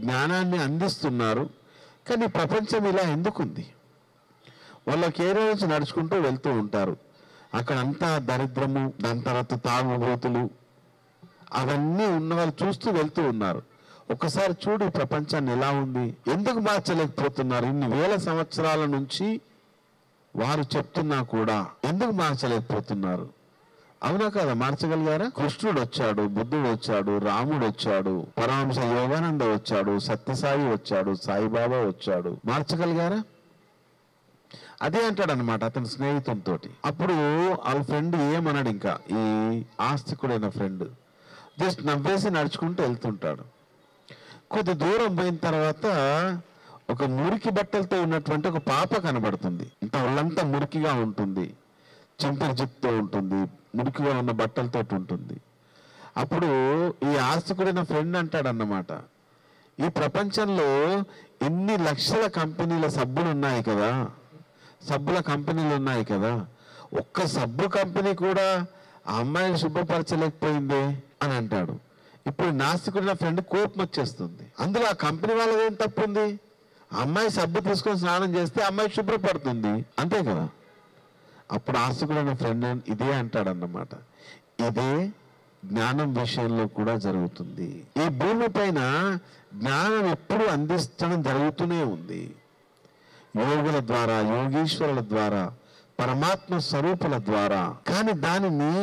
జ్ఞానాన్ని అందిస్తున్నారు, కానీ ప్రపంచం ఇలా ఎందుకుంది? వాళ్ళకి ఏ రోజు నడుచుకుంటూ వెళ్తూ ఉంటారు, అక్కడంతా దరిద్రము, దాని తర్వాత తాగుబోతులు అవన్నీ ఉన్న వాళ్ళు చూస్తూ వెళ్తూ ఉన్నారు. ఒకసారి చూడు ఈ ప్రపంచాన్ని ఎలా ఉంది, ఎందుకు మార్చలేకపోతున్నారు? ఇన్ని వేల సంవత్సరాల నుంచి వారు చెప్తున్నా కూడా ఎందుకు మార్చలేకపోతున్నారు? అవునా కదా? మార్చగలిగారా? కృష్ణుడు వచ్చాడు, బుద్ధుడు వచ్చాడు, రాముడు వచ్చాడు, పరమహంస యోగానంద వచ్చాడు, సత్యసాయి వచ్చాడు, సాయిబాబా వచ్చాడు. మార్చగలిగారా? అదే అంటాడు అనమాట అతని స్నేహితునితో. అప్పుడు వాళ్ళ ఫ్రెండ్ ఏమన్నాడు, ఇంకా ఈ ఆస్తికుడైన ఫ్రెండ్ జస్ట్ నవ్వేసి నడుచుకుంటూ వెళ్తుంటాడు. కొద్ది దూరం పోయిన తర్వాత ఒక మురికి బట్టలతో ఉన్నటువంటి ఒక పాప కనబడుతుంది. ఇంత ఒళ్ళంతా మురికిగా ఉంటుంది, చింపిరి జిప్తో ఉంటుంది, మురికిగా ఉన్న బట్టలతో ఉంటుంది. అప్పుడు ఈ ఆస్తికుడైన ఫ్రెండ్ అంటాడన్నమాట, ఈ ప్రపంచంలో ఎన్ని లక్షల కంపెనీల సబ్బులు ఉన్నాయి కదా, సబ్బుల కంపెనీలు ఉన్నాయి కదా, ఒక్క సబ్బు కంపెనీ కూడా ఆ అమ్మాయిని శుభ్రపరచలేకపోయింది అని అంటాడు. ఇప్పుడు నాస్తికుడైన ఫ్రెండ్ కోపం వచ్చేస్తుంది. అందులో ఆ కంపెనీ వాళ్ళది ఏం తప్పు ఉంది? అమ్మాయి సబ్బు తీసుకొని స్నానం చేస్తే అమ్మాయి శుభ్రపడుతుంది, అంతే కదా. అప్పుడు ఆస్తికుడైన ఫ్రెండ్ ఇదే అంటాడన్నమాట, ఇదే జ్ఞానం విషయంలో కూడా జరుగుతుంది. ఈ భూమి పైన జ్ఞానం ఎప్పుడు అందించడం జరుగుతూనే ఉంది. యోగుల ద్వారా, యోగీశ్వరుల ద్వారా పరమాత్మ స్వరూపుల ద్వారా. కానీ దానిని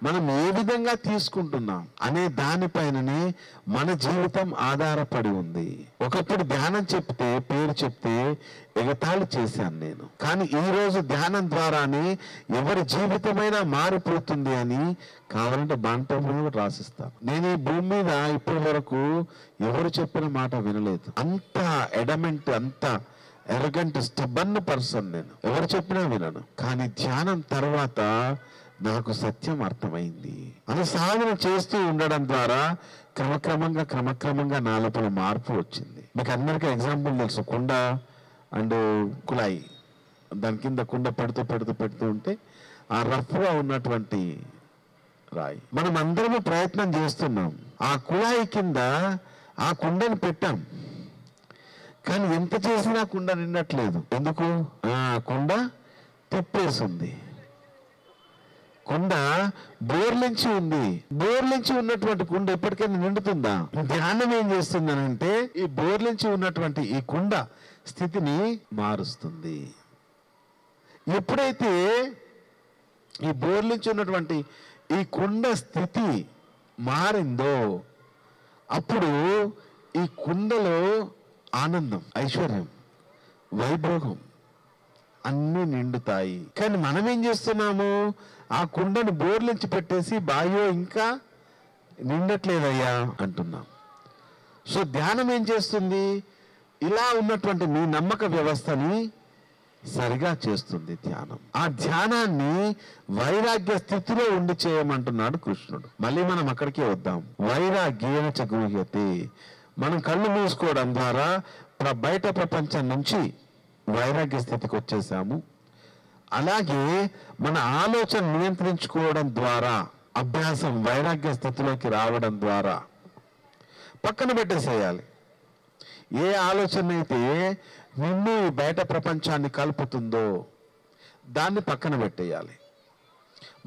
మనం ఏ విధంగా తీసుకుంటున్నాం అనే దానిపైననే మన జీవితం ఆధారపడి ఉంది. ఒకప్పుడు ధ్యానం చెప్తే, పేరు చెప్తే ఎగతాళి చేశాను నేను. కానీ ఈ రోజు ధ్యానం ద్వారానే ఎవరి జీవితమైనా మారిపోతుంది అని కావాలంటే బాంటంలో రాసిస్తాను. నేను ఈ భూమి మీద ఇప్పటి వరకు ఎవరు చెప్పిన మాట వినలేదు. అంత ఎడమెంట్, అంత ఎరగంట్, స్టబన్ పర్సన్ నేను. ఎవరు చెప్పినా వినను. కానీ ధ్యానం తర్వాత నాకు సత్యం అర్థమైంది. అది సాధన చేస్తూ ఉండడం ద్వారా క్రమక్రమంగా నా లోపల మార్పు వచ్చింది. మీకు అందరికీ ఎగ్జాంపుల్ తెలుసు, కుండ అండ్ కుళాయి. దాని కింద కుండ పెడుతూ ఉంటే ఆ రఫ్గా ఉన్నటువంటి రాయి, మనం అందరము ప్రయత్నం చేస్తున్నాం. ఆ కుళాయి కింద ఆ కుండను పెట్టాం, కానీ ఎంత చేసినా కుండ నిండట్లేదు. ఎందుకు? కుండ తిప్పేసింది. కుండ బోర్లించి ఉంది. బోర్లించి ఉన్నటువంటి కుండ ఎప్పటికైనా నిండుతుందా? ధ్యానం ఏం చేస్తుందనంటే ఈ బోర్లించి ఉన్నటువంటి ఈ కుండ స్థితిని మారుస్తుంది. ఎప్పుడైతే ఈ బోర్లించి ఉన్నటువంటి ఈ కుండ స్థితి మారిందో అప్పుడు ఈ కుండలో ఆనందం, ఐశ్వర్యం, వైభోగం అన్నీ నిండుతాయి. కానీ మనం ఏం చేస్తున్నాము? ఆ కుండను బోర్లించి పెట్టేసి బాయో ఇంకా నిండట్లేదయ్యా అంటున్నాం. సో ధ్యానం ఏం చేస్తుంది? ఇలా ఉన్నటువంటి మీ నమ్మక వ్యవస్థని సరిగా చేస్తుంది ధ్యానం. ఆ ధ్యానాన్ని వైరాగ్య స్థితిలో ఉండి చేయమంటున్నాడు కృష్ణుడు. మళ్ళీ మనం అక్కడికే వద్దాం. వైరాగ్యేన చ గృహ్యతే. మనం కళ్ళు మూసుకోవడం ద్వారా బయట ప్రపంచం నుంచి వైరాగ్య స్థితికి వచ్చేసాము. అలాగే మన ఆలోచన నియంత్రించుకోవడం ద్వారా అభ్యాసం వైరాగ్య స్థితిలోకి రావడం ద్వారా పక్కన పెట్టేసేయాలి. ఏ ఆలోచన అయితే నిన్ను ఈ బయట ప్రపంచాన్ని కలుపుతుందో దాన్ని పక్కన పెట్టేయాలి.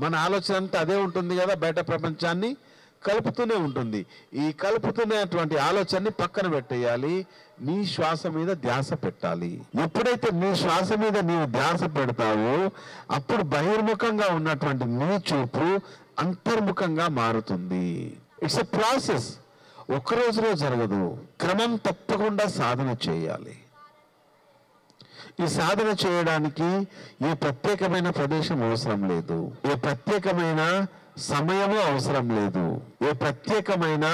మన ఆలోచన అంతా అదే ఉంటుంది కదా, బయట ప్రపంచాన్ని కలుపుతూనే ఉంటుంది. ఈ కలుపుతున్నటువంటి ఆలోచనని పక్కన పెట్టేయాలి. నీ శ్వాస మీద ధ్యాస పెట్టాలి. ఎప్పుడైతే నీ శ్వాస మీద నీవు ధ్యాస పెడతావో అప్పుడు బహిర్ముఖంగా ఉన్నటువంటి నీ చూపు అంతర్ముఖంగా మారుతుంది. It's a process. ఒక్క రోజులో జరగదు. క్రమం తప్పకుండా సాధన చేయాలి. ఈ సాధన చేయడానికి ఏ ప్రత్యేకమైన ప్రదేశం అవసరం లేదు, ఏ ప్రత్యేకమైన సమయము అవసరం లేదు, ఏ ప్రత్యేకమైన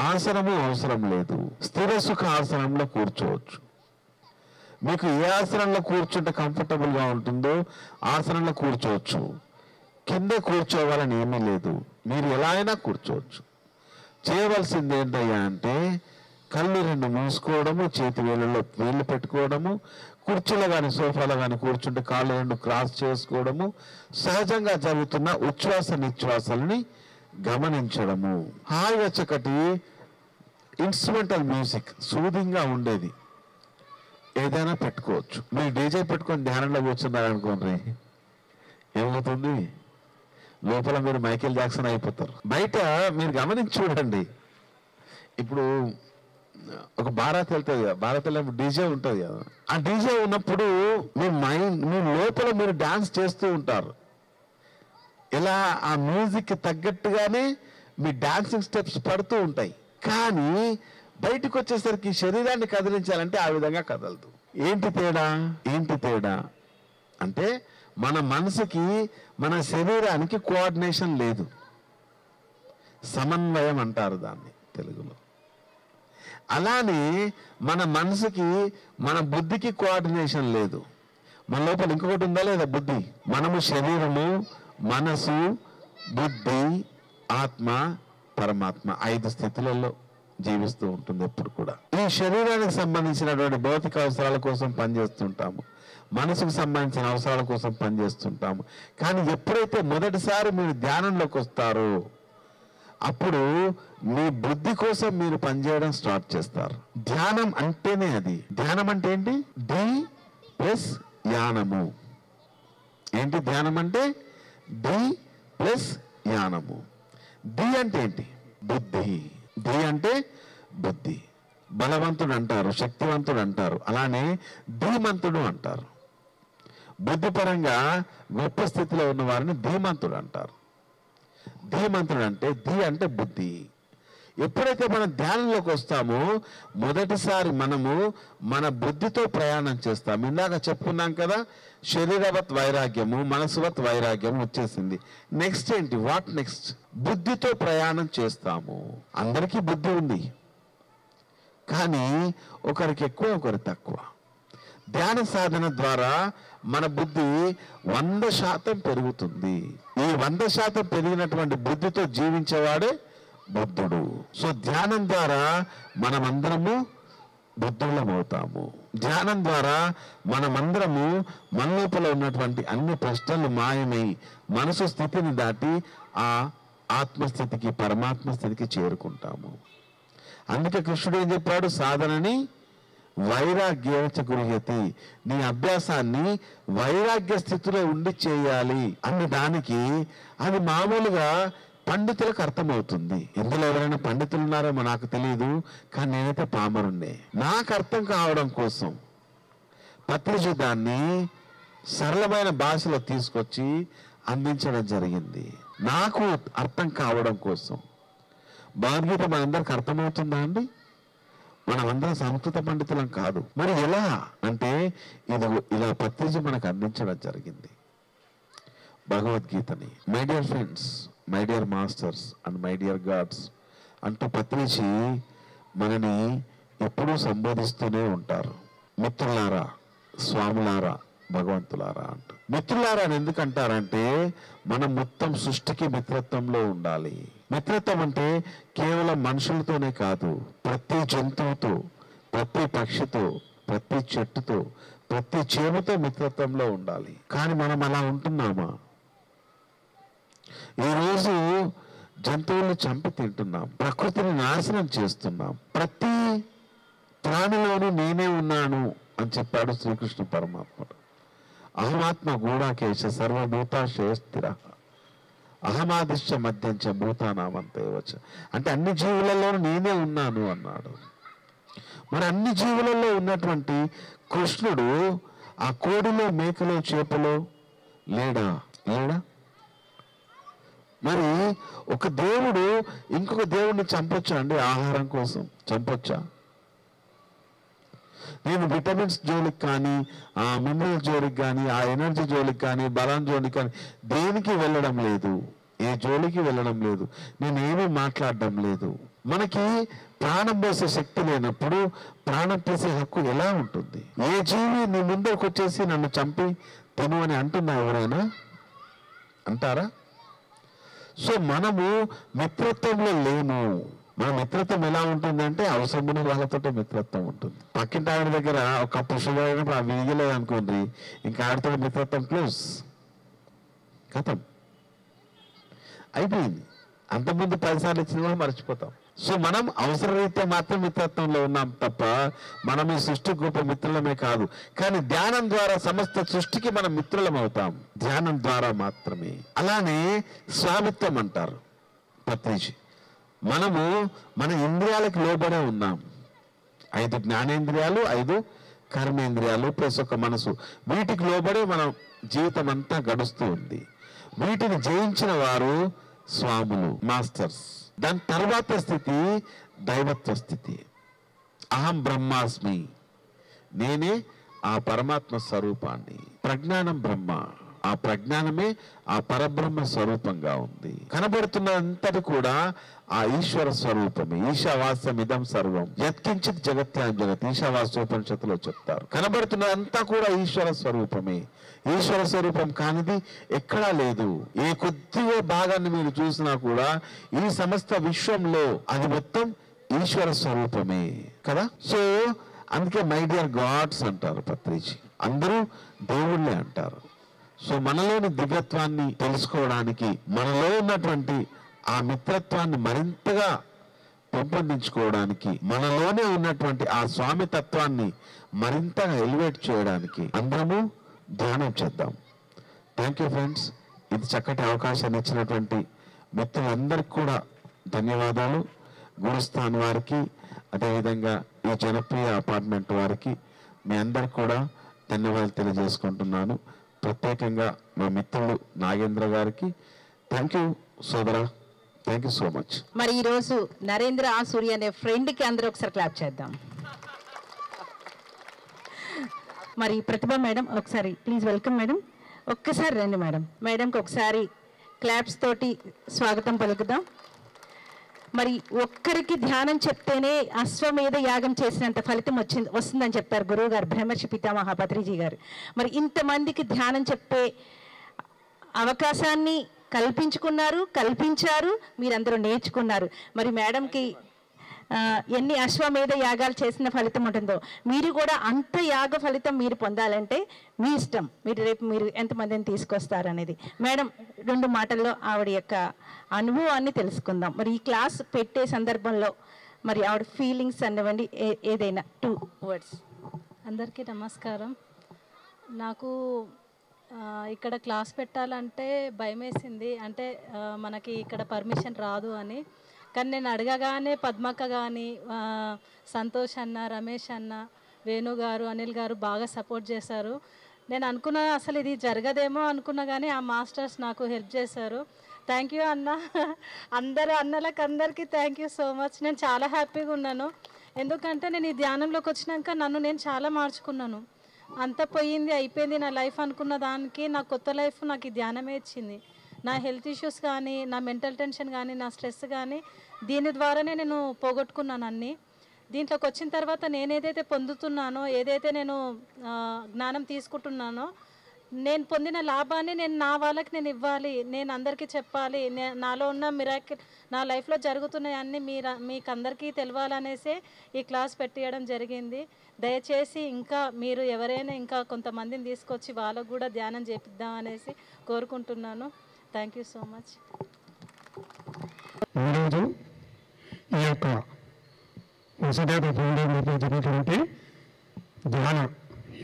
ఆసనము అవసరం లేదు. స్థిర సుఖ ఆసనంలో కూర్చోవచ్చు. మీకు ఏ ఆసనంలో కూర్చుంటే కంఫర్టబుల్ గా ఉంటుందో ఆసనంలో కూర్చోవచ్చు. కింద కూర్చోవాలని ఏమీ లేదు, మీరు ఎలా అయినా కూర్చోవచ్చు. చేయవలసింది ఏంటయ్యా అంటే కళ్ళు రెండు మూసుకోవడము, చేతి వేళ్ళలో వేళ్ళు పెట్టుకోవడము, కుర్చీలో కానీ సోఫాలో కానీ కూర్చుంటే కాళ్ళు రెండు క్రాస్ చేసుకోవడము, సహజంగా జరుగుతున్న ఉచ్ఛ్వాస నిశ్వాసాలని గమనించడము. హాయిగా చక్కటి ఇన్స్ట్రుమెంటల్ మ్యూజిక్ సూదింగ్గా ఉండేది ఏదైనా పెట్టుకోవచ్చు. మీరు డీజే పెట్టుకొని ధ్యానంలో కూర్చున్నారనుకోండి, ఏమవుతుంది? లోపల మీరు మైకేల్ జాక్సన్ అయిపోతారు. బయట మీరు గమనించి చూడండి. ఇప్పుడు ఒక బారాత్ వెళ్తుంది కదా, బారాత్ వెళ్ళినప్పుడు డీజే ఉంటుంది కదా, ఆ డీజే ఉన్నప్పుడు మీ మైండ్, మీ లోపల మీరు డాన్స్ చేస్తూ ఉంటారు. ఇలా ఆ మ్యూజిక్ తగ్గట్టుగానే మీ డాన్సింగ్ స్టెప్స్ పడుతూ ఉంటాయి. కానీ బయటకు వచ్చేసరికి శరీరాన్ని కదిలించాలంటే ఆ విధంగా కదలదు. ఏంటి తేడా అంటే మన మనసుకి మన శరీరానికి కోఆర్డినేషన్ లేదు. సమన్వయం అంటారు దాన్ని తెలుగులో. అలానే మన మనసుకి మన బుద్ధికి కోఆర్డినేషన్ లేదు. మన లోపల ఇంకొకటి ఉందా లేదా? బుద్ధి. మనము శరీరము, మనసు, బుద్ధి, ఆత్మ, పరమాత్మ 5 స్థితులలో జీవిస్తూ ఉంటుంది ఎప్పుడు కూడా. ఈ శరీరానికి సంబంధించినటువంటి భౌతిక అవసరాల కోసం పనిచేస్తుంటాము, మనసుకు సంబంధించిన అవసరాల కోసం పనిచేస్తుంటాము. కానీ ఎప్పుడైతే మొదటిసారి మీరు ధ్యానంలోకి వస్తారో అప్పుడు మీ బుద్ధి కోసం మీరు పనిచేయడం స్టార్ట్ చేస్తారు. ధ్యానం అంటేనే అది. ధ్యానం అంటే ఏంటి? డి ప్లస్ యానము. ఏంటి ధ్యానం అంటే? D plus annum. డి అంటే ఏంటి? బుద్ధి. డి అంటే బుద్ధి. బలవంతుడు అంటారు, శక్తివంతుడు అంటారు, అలానే ధీమంతుడు అంటారు. బుద్ధిపరంగా గొప్ప స్థితిలో ఉన్న వారిని ధీమంతుడు అంటారు. ధీమంతుడు అంటే అంటే బుద్ధి. ఎప్పుడైతే మనం ధ్యానంలోకి వస్తామో మొదటిసారి మనము మన బుద్ధితో ప్రయాణం చేస్తాం. ఇందాక చెప్పుకున్నాం కదా, శరీరవత్ వైరాగ్యము, మనసువత్ వైరాగ్యము వచ్చేసింది. నెక్స్ట్ ఏంటి? What next? బుద్ధితో ప్రయాణం చేస్తాము. అందరికీ బుద్ధి ఉంది, కానీ ఒకరికి ఎక్కువ, ఒకరికి తక్కువ. ధ్యాన సాధన ద్వారా మన బుద్ధి 100% పెరుగుతుంది. ఈ 100% పెరిగినటువంటి బుద్ధితో జీవించేవాడే బుద్ధుడు. సో ధ్యానం ద్వారా మనమందరము బుద్ధులం అవుతాము. ధ్యానం ద్వారా మనమందరము మన లోపల ఉన్నటువంటి అన్ని ప్రశ్నలు మాయమై మనసు స్థితిని దాటి ఆ ఆత్మస్థితికి, పరమాత్మ స్థితికి చేరుకుంటాము. అందుకే కృష్ణుడు ఏం చెప్పాడు? సాధనని వైరాగ్యవచ గృహ్యతి, నీ అభ్యాసాన్ని వైరాగ్య స్థితిలో ఉండి చేయాలి అన్న దానికి అది మామూలుగా పండితులకు అర్థమవుతుంది. ఇందులో ఎవరైనా పండితులు ఉన్నారేమో నాకు తెలియదు, కానీ నేనైతే పామరుణ్ణే. నాకు అర్థం కావడం కోసం పత్రిజీ దాన్ని సరళమైన భాషలో తీసుకొచ్చి అందించడం జరిగింది. నాకు అర్థం కావడం కోసం. భగవద్గీత మనందరికి అర్థమవుతుందా అండి? మనమందరం సంస్కృత పండితులం కాదు. మరి ఎలా అంటే ఇది ఇలా పత్రిజీ మనకు అందించడం జరిగింది భగవద్గీతని. My dear friends, my dear masters and my dear gods అంటూ పత్రిజీ మనని ఎప్పుడూ సంబోధిస్తూనే ఉంటారు. మిత్రులారా, స్వాములారా, భగవంతులారా అంటూ. మిత్రులారా అని ఎందుకంటారంటే మనం మొత్తం సృష్టికి మిత్రత్వంలో ఉండాలి. మిత్రత్వం అంటే కేవలం మనుషులతోనే కాదు, ప్రతి జంతువుతో, ప్రతి పక్షితో, ప్రతి చెట్టుతో, ప్రతి చేమతో మిత్రత్వంలో ఉండాలి. కానీ మనం అలా ఉంటున్నామా? ఈరోజు జంతువులను చంపి తింటున్నాం, ప్రకృతిని నాశనం చేస్తున్నాం. ప్రతి ప్రాణిలోనూ నేనే ఉన్నాను అని చెప్పాడు శ్రీకృష్ణ పరమాత్ముడు. అహమాత్మ గూఢాకేశ సర్వభూతాశయ స్థిర అహమాదిశ్య మధ్యంచ భూతానామంతేవచ. అంటే అన్ని జీవులలోనూ నేనే ఉన్నాను అన్నాడు. మరి అన్ని జీవులలో ఉన్నటువంటి కృష్ణుడు ఆ కోడిలో, మేకలో, చేపలో లేడా? మరి ఒక దేవుడు ఇంకొక దేవుడిని చంపొచ్చా అండి? ఆహారం కోసం చంపొచ్చా? నేను విటమిన్స్ జోలికి కానీ, ఆ మినరల్ జోలికి కానీ, ఆ ఎనర్జీ జోలికి కానీ, బలం జోలికి కానీ దేనికి వెళ్ళడం లేదు, ఏ జోలికి వెళ్ళడం లేదు, నేనేమీ మాట్లాడడం లేదు. మనకి ప్రాణం పోసే శక్తి లేనప్పుడు ప్రాణం తీసే హక్కు ఎలా ఉంటుంది? ఏ జీవి నీ ముందరకు వచ్చేసి నన్ను చంపి తిను అని అంటున్నా ఎవరైనా? అంటారా? సో మనము మిత్రత్వంలో లేము. మన మిత్రత్వం ఎలా ఉంటుందంటే అవసరమైన వాళ్ళతో మిత్రత్వం ఉంటుంది. పక్కింటి ఆవిడ దగ్గర ఒక పుష్ప ఆ విగిలేదు అనుకోండి, ఇంకా ఆవిడతో మిత్రత్వం క్లోజ్, కథం, అయిపోయింది. అంతకుముందు 10 సార్లు ఇచ్చిన కూడా మర్చిపోతాం. సో మనం అవసరరీత్యా మాత్రం మిత్రత్వంలో ఉన్నాం తప్ప మనం ఈ సృష్టి గొప్ప మిత్రులమే కాదు. కానీ ధ్యానం ద్వారా సమస్త సృష్టికి మనం మిత్రులం అవుతాం, ధ్యానం ద్వారా మాత్రమే. అలానే స్వామిత్వం అంటారు పత్రిజీ. మనము మన ఇంద్రియాలకు లోబడే ఉన్నాం. 5 జ్ఞానేంద్రియాలు, 5 కర్మేంద్రియాలు ప్లస్ ఒక మనసు, వీటికి లోబడే మనం జీవితం అంతా గడుస్తూ ఉంది. వీటిని జయించిన వారు స్వాములు, మాస్టర్స్. దాని తర్వాత స్థితి దైవత్వ స్థితి. అహం బ్రహ్మాస్మి, నేనే ఆ పరమాత్మ స్వరూపాన్ని. ప్రజ్ఞానం బ్రహ్మ, ఆ ప్రజ్ఞానమే ఆ పరబ్రహ్మ స్వరూపంగా ఉంది. కనబడుతున్నంతటి కూడా ఆ ఈశ్వర స్వరూపమే. ఈశావాస్యం ఇదం సర్వం యత్కించిత్ జగత్యాం జగత్, ఈశావాస్యోపనిషత్తులో చెప్తారు. కనబడుతున్నదంతా కూడా ఈశ్వర స్వరూపమే. ఈశ్వర స్వరూపం కానిది ఎక్కడా లేదు. ఏ కొద్దిగా భాగాన్ని మీరు చూసినా కూడా ఈ సమస్త విశ్వంలో అది మొత్తం ఈశ్వర స్వరూపమే కదా. సో అందుకే మై డియర్ గాడ్స్ అంటారు పత్రిజీ. అందరూ దేవుళ్ళే అంటారు. సో మనలోని దివ్యత్వాన్ని తెలుసుకోవడానికి, మనలో ఉన్నటువంటి ఆ మిత్రత్వాన్ని మరింతగా పెంపొందించుకోవడానికి, మనలోనే ఉన్నటువంటి ఆ స్వామి తత్వాన్ని మరింతగా ఎలివేట్ చేయడానికి అందరము ధ్యానం చేద్దాం. Thank you friends. ఇది చక్కటి అవకాశాన్ని ఇచ్చినటువంటి మిత్రులందరికీ కూడా ధన్యవాదాలు. గురుస్థాన్ వారికి, అదేవిధంగా ఈ జనప్రియ అపార్ట్మెంట్ వారికి మీ అందరికి కూడా ధన్యవాదాలు తెలియజేసుకుంటున్నాను. ప్రత్యేకంగా మా మిత్రుడు నాగేంద్ర గారికి థ్యాంక్ యూ సోదరా, థ్యాంక్ యూ సో మచ్. మరి ఈరోజు నరేంద్ర సూర్య అనే ఫ్రెండ్కి అందరూ ఒకసారి క్లాప్ చేద్దాం. మరి ప్రతిభ మేడం ఒకసారి ప్లీజ్ వెల్కమ్ మేడం. ఒక్కసారి రండి మేడం. మేడంకి ఒకసారి క్లాప్స్ తోటి స్వాగతం పలుకుదాం. మరి ఒక్కరికి ధ్యానం చెప్తేనే అశ్వమేధ యాగం చేసినంత ఫలితం వస్తుందని చెప్పారు గురువు గారు బ్రహ్మర్షి పితామహ పత్రిజీ గారు. మరి ఇంతమందికి ధ్యానం చెప్పే అవకాశాన్ని కల్పించారు, మీరందరూ నేర్చుకున్నారు. మరి మేడంకి ఎన్ని అశ్వమేధ యాగాలు చేసిన ఫలితం ఉంటుందో మీరు కూడా అంత యాగ ఫలితం మీరు పొందాలంటే మీ ఇష్టం. మీరు ఎంతమందిని తీసుకొస్తారు అనేది. మేడం 2 మాటల్లో ఆవిడ యొక్క అనుభవాన్ని తెలుసుకుందాం. మరి ఈ క్లాస్ పెట్టే సందర్భంలో మరి ఆవిడ ఫీలింగ్స్ అనివ్వండి, ఏదైనా 2 words. అందరికీ నమస్కారం. నాకు ఇక్కడ క్లాస్ పెట్టాలంటే భయం వేసింది. అంటే మనకి ఇక్కడ పర్మిషన్ రాదు అని. కానీ నేను అడగగానే పద్మక్క కానీ, సంతోష్ అన్న, రమేష్ అన్న, వేణు గారు, అనిల్ గారు బాగా సపోర్ట్ చేశారు. నేను అనుకున్నా అసలు ఇది జరగదేమో అనుకున్నా, కానీ ఆ మాస్టర్స్ నాకు హెల్ప్ చేశారు. థ్యాంక్ యూ అన్న. అన్నలకు అందరికీ థ్యాంక్ యూ సో మచ్. నేను చాలా హ్యాపీగా ఉన్నాను. ఎందుకంటే నేను ఈ ధ్యానంలోకి వచ్చినాక నన్ను నేను చాలా మార్చుకున్నాను. అంత పోయింది, అయిపోయింది నా లైఫ్ అనుకున్న దానికి నా కొత్త లైఫ్ నాకు ఈ ధ్యానమే ఇచ్చింది. నా హెల్త్ ఇష్యూస్ కానీ, నా మెంటల్ టెన్షన్ కానీ, నా స్ట్రెస్ కానీ దీని ద్వారానే నేను పోగొట్టుకున్నాను అన్నీ. దీంట్లోకి వచ్చిన తర్వాత నేను ఏదైతే పొందుతున్నానో, ఏదైతే నేను జ్ఞానం తీసుకుంటున్నానో, నేను పొందిన లాభాన్ని నా వాళ్ళకి నేను ఇవ్వాలి, నేను అందరికీ చెప్పాలి. నాలో ఉన్న మిరాకిల్, నా లైఫ్లో జరుగుతున్నాయన్నీ మీకు అందరికీ తెలవాలనేసే ఈ క్లాస్ పెట్టేయడం జరిగింది. దయచేసి ఇంకా మీరు ఎవరైనా ఇంకా కొంతమందిని తీసుకొచ్చి వాళ్ళకు కూడా ధ్యానం చేపిద్దాం అనేసి కోరుకుంటున్నాను. Thank you so much. ఈరోజు ఈ యొక్క వసుదేవ ఫౌండేషన్లో జరిగినటువంటి ధ్యాన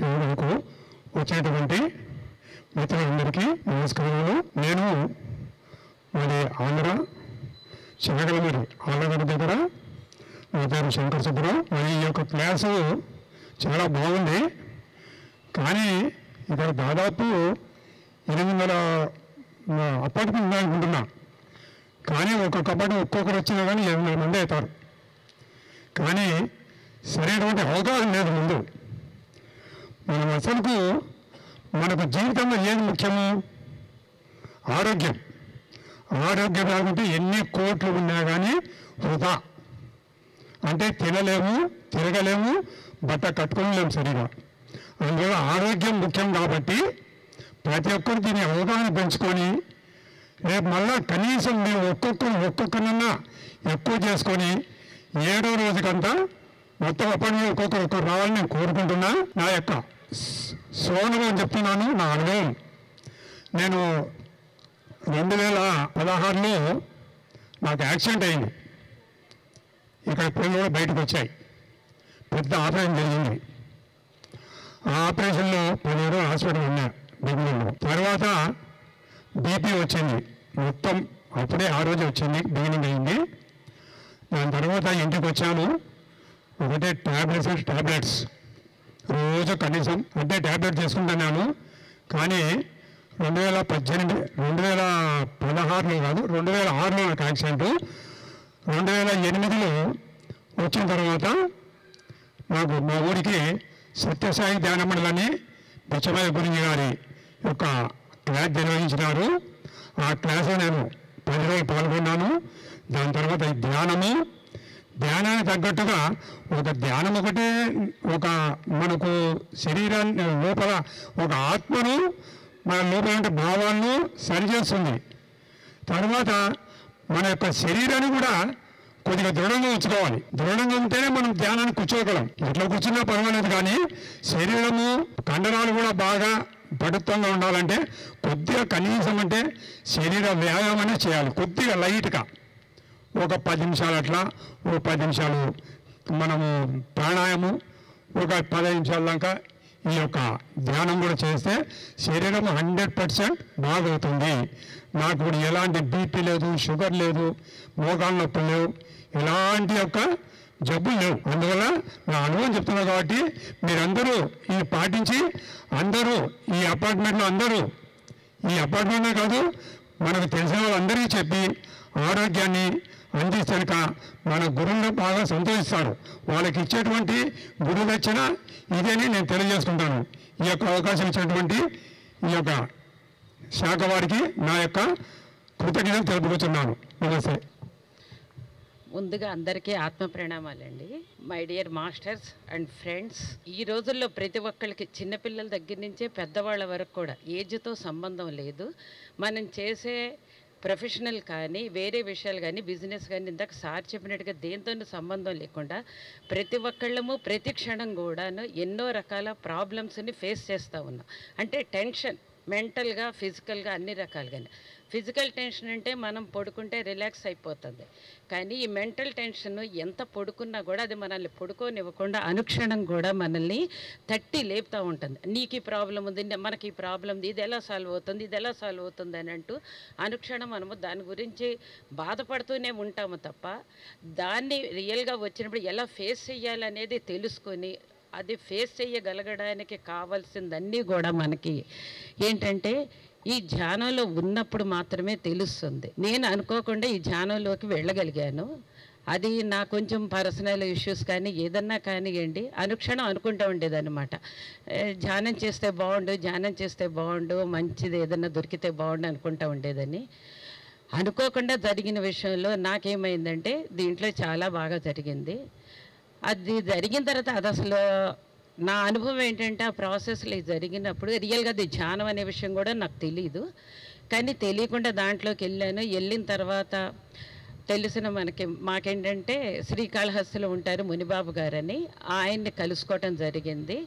యోగంకు వచ్చేటువంటి మిత్రులందరికీ నమస్కారాలు. నేను మరి ఆంధ్ర శనగలమరి ఆళ్ళగడ్డ దగ్గర, నా పేరు శంకర్ సుబ్బరావు. మరి ఈ యొక్క క్లాసు చాలా బాగుంది. కానీ ఇక్కడ దాదాపు 800 అపార్ట్మెంట్ అనుకుంటున్నా. కానీ ఒక్కొక్కరు వచ్చినా కానీ 800 మంది అవుతారు. కానీ సరైనటువంటి అవగాహన లేదు. ముందు మనం అసలుకు మనకు జీవితంలో ఏది ముఖ్యము? ఆరోగ్యం. ఆరోగ్యం లేకుంటే ఎన్ని కోట్లు ఉన్నా కానీ వృధా. అంటే తినలేము, తిరగలేము, బట్ట కట్టుకోలేము సరిగా. అందువల్ల ఆరోగ్యం ముఖ్యం కాబట్టి ప్రతి ఒక్కరు దీన్ని అవగాహన పెంచుకొని రేపు మళ్ళా కనీసం మేము ఒక్కొక్కరన్నా ఎక్కువ చేసుకొని 7వ రోజుకంతా మొత్తం అపాయింట్మెంట్ ఒక్కొక్కరు రావాలని నేను కోరుకుంటున్నా. నా యొక్క సోనుగా చెప్తున్నాను, నా అనుభవం. నేను 2016లో నాకు యాక్సిడెంట్ అయింది. ఇక్కడ పిల్లలు కూడా బయటకు వచ్చాయి. పెద్ద ఆపరేషన్ జరిగింది. ఆ ఆపరేషన్లో 10 రోజులు హాస్పిటల్ ఉన్నా బెంగళూరులో. తర్వాత బీపీ వచ్చింది. మొత్తం అప్పుడే ఆ రోజు వచ్చింది, బిగినింగ్ అయింది. దాని తర్వాత ఇంటికి వచ్చాను. ఒకటే ట్యాబ్లెట్స్ రోజు కనీసం అంటే ట్యాబ్లెట్ చేసుకుంటున్నాను. కానీ 2016లో కాదు, 2006లో నాకు యాక్సిడెంట్. 2008లో వచ్చిన తర్వాత నాకు మా ఊరికి సత్యసాయి ధ్యాన మండలని బచ్చమయ్య గురించి గారి యొక్క క్లాస్ నిర్వహించినారు. ఆ క్లాస్లో నేను 10 రోజులు పాల్గొన్నాను. దాని తర్వాత ఈ ధ్యానానికి తగ్గట్టుగా ఒక ధ్యానం ఒకటే ఒక మనకు శరీరాన్ని లోపల ఒక ఆత్మను మన లోపల అంటే భావాలను సరిచేస్తుంది. తర్వాత మన యొక్క శరీరాన్ని కూడా కొద్దిగా దృఢంగా ఉంచుకోవాలి. దృఢంగా ఉంటేనే మనం ధ్యానాన్ని కూర్చోగలం. ఎట్లా కూర్చున్నా పర్వాలేదు, కానీ శరీరము కండరాలు కూడా బాగా పటుత్వంగా ఉండాలంటే కొద్దిగా కనీసం అంటే శరీర వ్యాయామనే చేయాలి. కొద్దిగా లైట్గా ఒక 10 నిమిషాలు అట్లా, ఒక 10 నిమిషాలు మనము ప్రాణాయామం, ఒక 15 నిమిషాల దాకా ఈ యొక్క ధ్యానం కూడా చేస్తే శరీరం 100% బాగవుతుంది. నాకు ఇప్పుడు ఎలాంటి బీపీ లేదు, షుగర్ లేదు, మోకాళ్ళ నొప్పులు లేవు, ఎలాంటి యొక్క జబ్బులు లేవు. అందువల్ల నా అనుభవం చెప్తున్నా కాబట్టి మీరందరూ ఇది పాటించి అందరూ ఈ అపార్ట్మెంట్లో కాదు మనకు తెలిసిన వాళ్ళందరికీ చెప్పి ఆరోగ్యాన్ని అందిస్తాక మన గురువులు బాగా సంతోషిస్తారు. వాళ్ళకి ఇచ్చేటువంటి గురు దక్షిణ ఇదేని నేను తెలియజేసుకుంటాను. ఈ యొక్క అవకాశం ఇచ్చినటువంటి ఈ యొక్క శాఖ వారికి నా యొక్క కృతజ్ఞతలు తెలుపుతున్నాను. నమస్తే. ముందుగా అందరికీ ఆత్మ ప్రణామాలండి. My dear masters and friends, ఈ రోజుల్లో ప్రతి ఒక్కరికి చిన్నపిల్లల దగ్గర నుంచే పెద్దవాళ్ళ వరకు కూడా ఏజ్తో సంబంధం లేదు. మనం చేసే ప్రొఫెషనల్ కానీ వేరే విషయాలు కానీ బిజినెస్ కానీ ఇందాక సార్ చెప్పినట్టుగా దేంతోనూ సంబంధం లేకుండా ప్రతి ఒక్కళ్ళము ప్రతి క్షణం కూడాను ఎన్నో రకాల ప్రాబ్లమ్స్ని ఫేస్ చేస్తూ ఉన్నాం. అంటే టెన్షన్ మెంటల్గా ఫిజికల్గా అన్ని రకాలుగానే. ఫిజికల్ టెన్షన్ అంటే మనం పడుకుంటే రిలాక్స్ అయిపోతుంది, కానీ ఈ మెంటల్ టెన్షన్ ఎంత పడుకున్నా కూడా అది మనల్ని పడుకోనివ్వకుండా అనుక్షణం కూడా మనల్ని తట్టి లేపుతూ ఉంటుంది. నీకు ఈ ప్రాబ్లం ఉంది, మనకి ఈ ప్రాబ్లం ఉంది, ఇది ఎలా సాల్వ్ అవుతుంది అని అంటూ అనుక్షణం మనము దాని గురించి బాధపడుతూనే ఉంటాము తప్ప దాన్ని రియల్గా వచ్చినప్పుడు ఎలా ఫేస్ చేయాలనేది తెలుసుకొని అది ఫేస్ చేయగలగడానికి కావాల్సిందన్నీ కూడా మనకి ఏంటంటే ఈ ధ్యానంలో ఉన్నప్పుడు మాత్రమే తెలుస్తుంది. నేను అనుకోకుండా ఈ ధ్యానంలోకి వెళ్ళగలిగాను. అది నా కొంచెం పర్సనల్ ఇష్యూస్ కానీ ఏదన్నా కానివ్వండి అనుక్షణం అనుకుంటూ ఉండేదన్నమాట. ధ్యానం చేస్తే బాగుండు, మంచిది ఏదన్నా దొరికితే బాగుండు అనుకుంటూ ఉండేదని. అనుకోకుండా జరిగిన విషయంలో నాకేమైందంటే దీంట్లో చాలా బాగా జరిగింది. అది జరిగిన తర్వాత అది అసలు నా అనుభవం ఏంటంటే ఆ ప్రాసెస్లో జరిగినప్పుడు రియల్గా అది ధ్యానం అనే విషయం కూడా నాకు తెలీదు, కానీ తెలియకుండా దాంట్లోకి వెళ్ళిన తర్వాత తెలిసిన మాకేంటంటే శ్రీకాళహస్తిలో ఉంటారు మునిబాబు గారని, ఆయన్ని కలుసుకోవటం జరిగింది.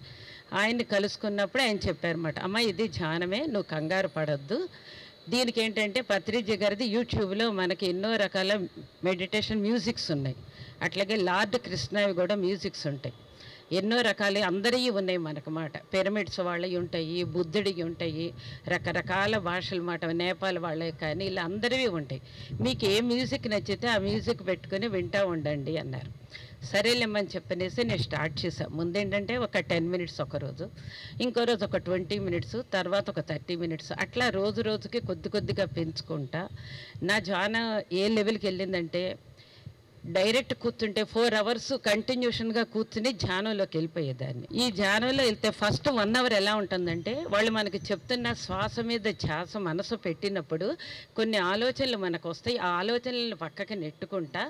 ఆయన్ని కలుసుకున్నప్పుడు ఆయన చెప్పారన్నమాట, అమ్మ ఇది ధ్యానమే, నువ్వు కంగారు పడద్దు. దీనికి ఏంటంటే పత్రిజీ గారిది యూట్యూబ్లో మనకి ఎన్నో రకాల మెడిటేషన్ మ్యూజిక్స్ ఉన్నాయి, అట్లాగే లార్డ్ కృష్ణవి కూడా మ్యూజిక్స్ ఉంటాయి, ఎన్నో రకాలు అందరివి ఉన్నాయి మనకు మాట. పిరమిడ్స్ వాళ్ళవి ఉంటాయి, బుద్ధుడివి ఉంటాయి, రకరకాల భాషలు మాట, నేపాల్ వాళ్ళవి కానీ ఇలా అందరివి ఉంటాయి. మీకు ఏ మ్యూజిక్ నచ్చితే ఆ మ్యూజిక్ పెట్టుకుని వింటూ ఉండండి అన్నారు. సరేలేమని చెప్పనేసి నేను స్టార్ట్ చేశాను. ముందేంటంటే ఒక 10 minutes ఒకరోజు, ఇంకో రోజు ఒక 20 minutes, తర్వాత ఒక 30 minutes, అట్లా రోజుకి కొద్దిగా పెంచుకుంటా నా ధ్యానం ఏ లెవెల్కి వెళ్ళిందంటే డైరెక్ట్ కూర్చుంటే 4 hours కంటిన్యూషన్గా కూర్చుని ధ్యానంలోకి వెళ్ళిపోయేదాన్ని. ఈ ధ్యానంలో వెళ్తే ఫస్ట్ 1 hour ఎలా ఉంటుందంటే వాళ్ళు మనకి చెప్తున్న శ్వాస మీద ధ్యాస మనసు పెట్టినప్పుడు కొన్ని ఆలోచనలు మనకు వస్తాయి. ఆ ఆలోచనలను పక్కకి నెట్టుకుంటా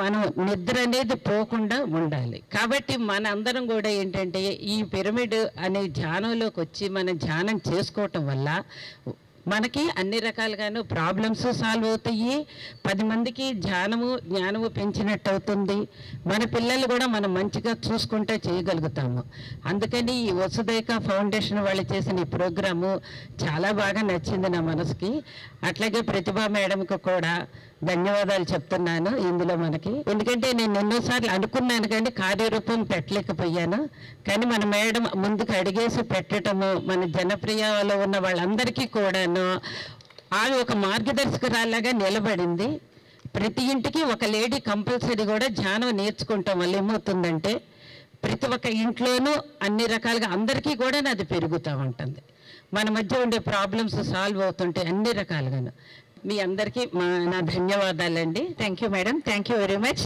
మనం నిద్ర అనేది పోకుండా ఉండాలి. కాబట్టి మన అందరం కూడా ఏంటంటే ఈ పిరమిడ్ అనే ధ్యానంలోకి వచ్చి మనం ధ్యానం చేసుకోవటం వల్ల మనకి అన్ని రకాలుగాను ప్రాబ్లమ్స్ సాల్వ్ అవుతాయి, 10 మందికి జ్ఞానము పెంచినట్టు అవుతుంది, మన పిల్లలు కూడా మనం మంచిగా చూసుకుంటే చేయగలుగుతాము. అందుకని ఈ వసుదైక ఫౌండేషన్ వాళ్ళు చేసిన ఈ ప్రోగ్రాము చాలా బాగా నచ్చింది నా మనసుకి. అట్లాగే ప్రతిభా మేడంకి కూడా ధన్యవాదాలు చెప్తున్నాను ఇందులో మనకి. ఎందుకంటే నేను ఎన్నోసార్లు అనుకున్నాను కానీ కార్యరూపం పెట్టలేకపోయాను, కానీ మన మేడం ముందుకు అడిగేసి పెట్టడము మన జనప్రియలో ఉన్న వాళ్ళందరికీ కూడాను ఆమె ఒక మార్గదర్శకురాలాగా నిలబడింది. ప్రతి ఇంటికి ఒక లేడీ కంపల్సరీ కూడా ధ్యానం నేర్చుకుంటాం వల్ల ఏమవుతుందంటే ప్రతి ఒక్క ఇంట్లోనూ అన్ని రకాలుగా అందరికీ కూడా అది పెరుగుతూ ఉంటుంది. మన మధ్య ఉండే ప్రాబ్లమ్స్ సాల్వ్ అవుతుంటాయి అన్ని రకాలుగాను. మీ అందరికీ నా ధన్యవాదాలండి. Thank you madam, thank you very much.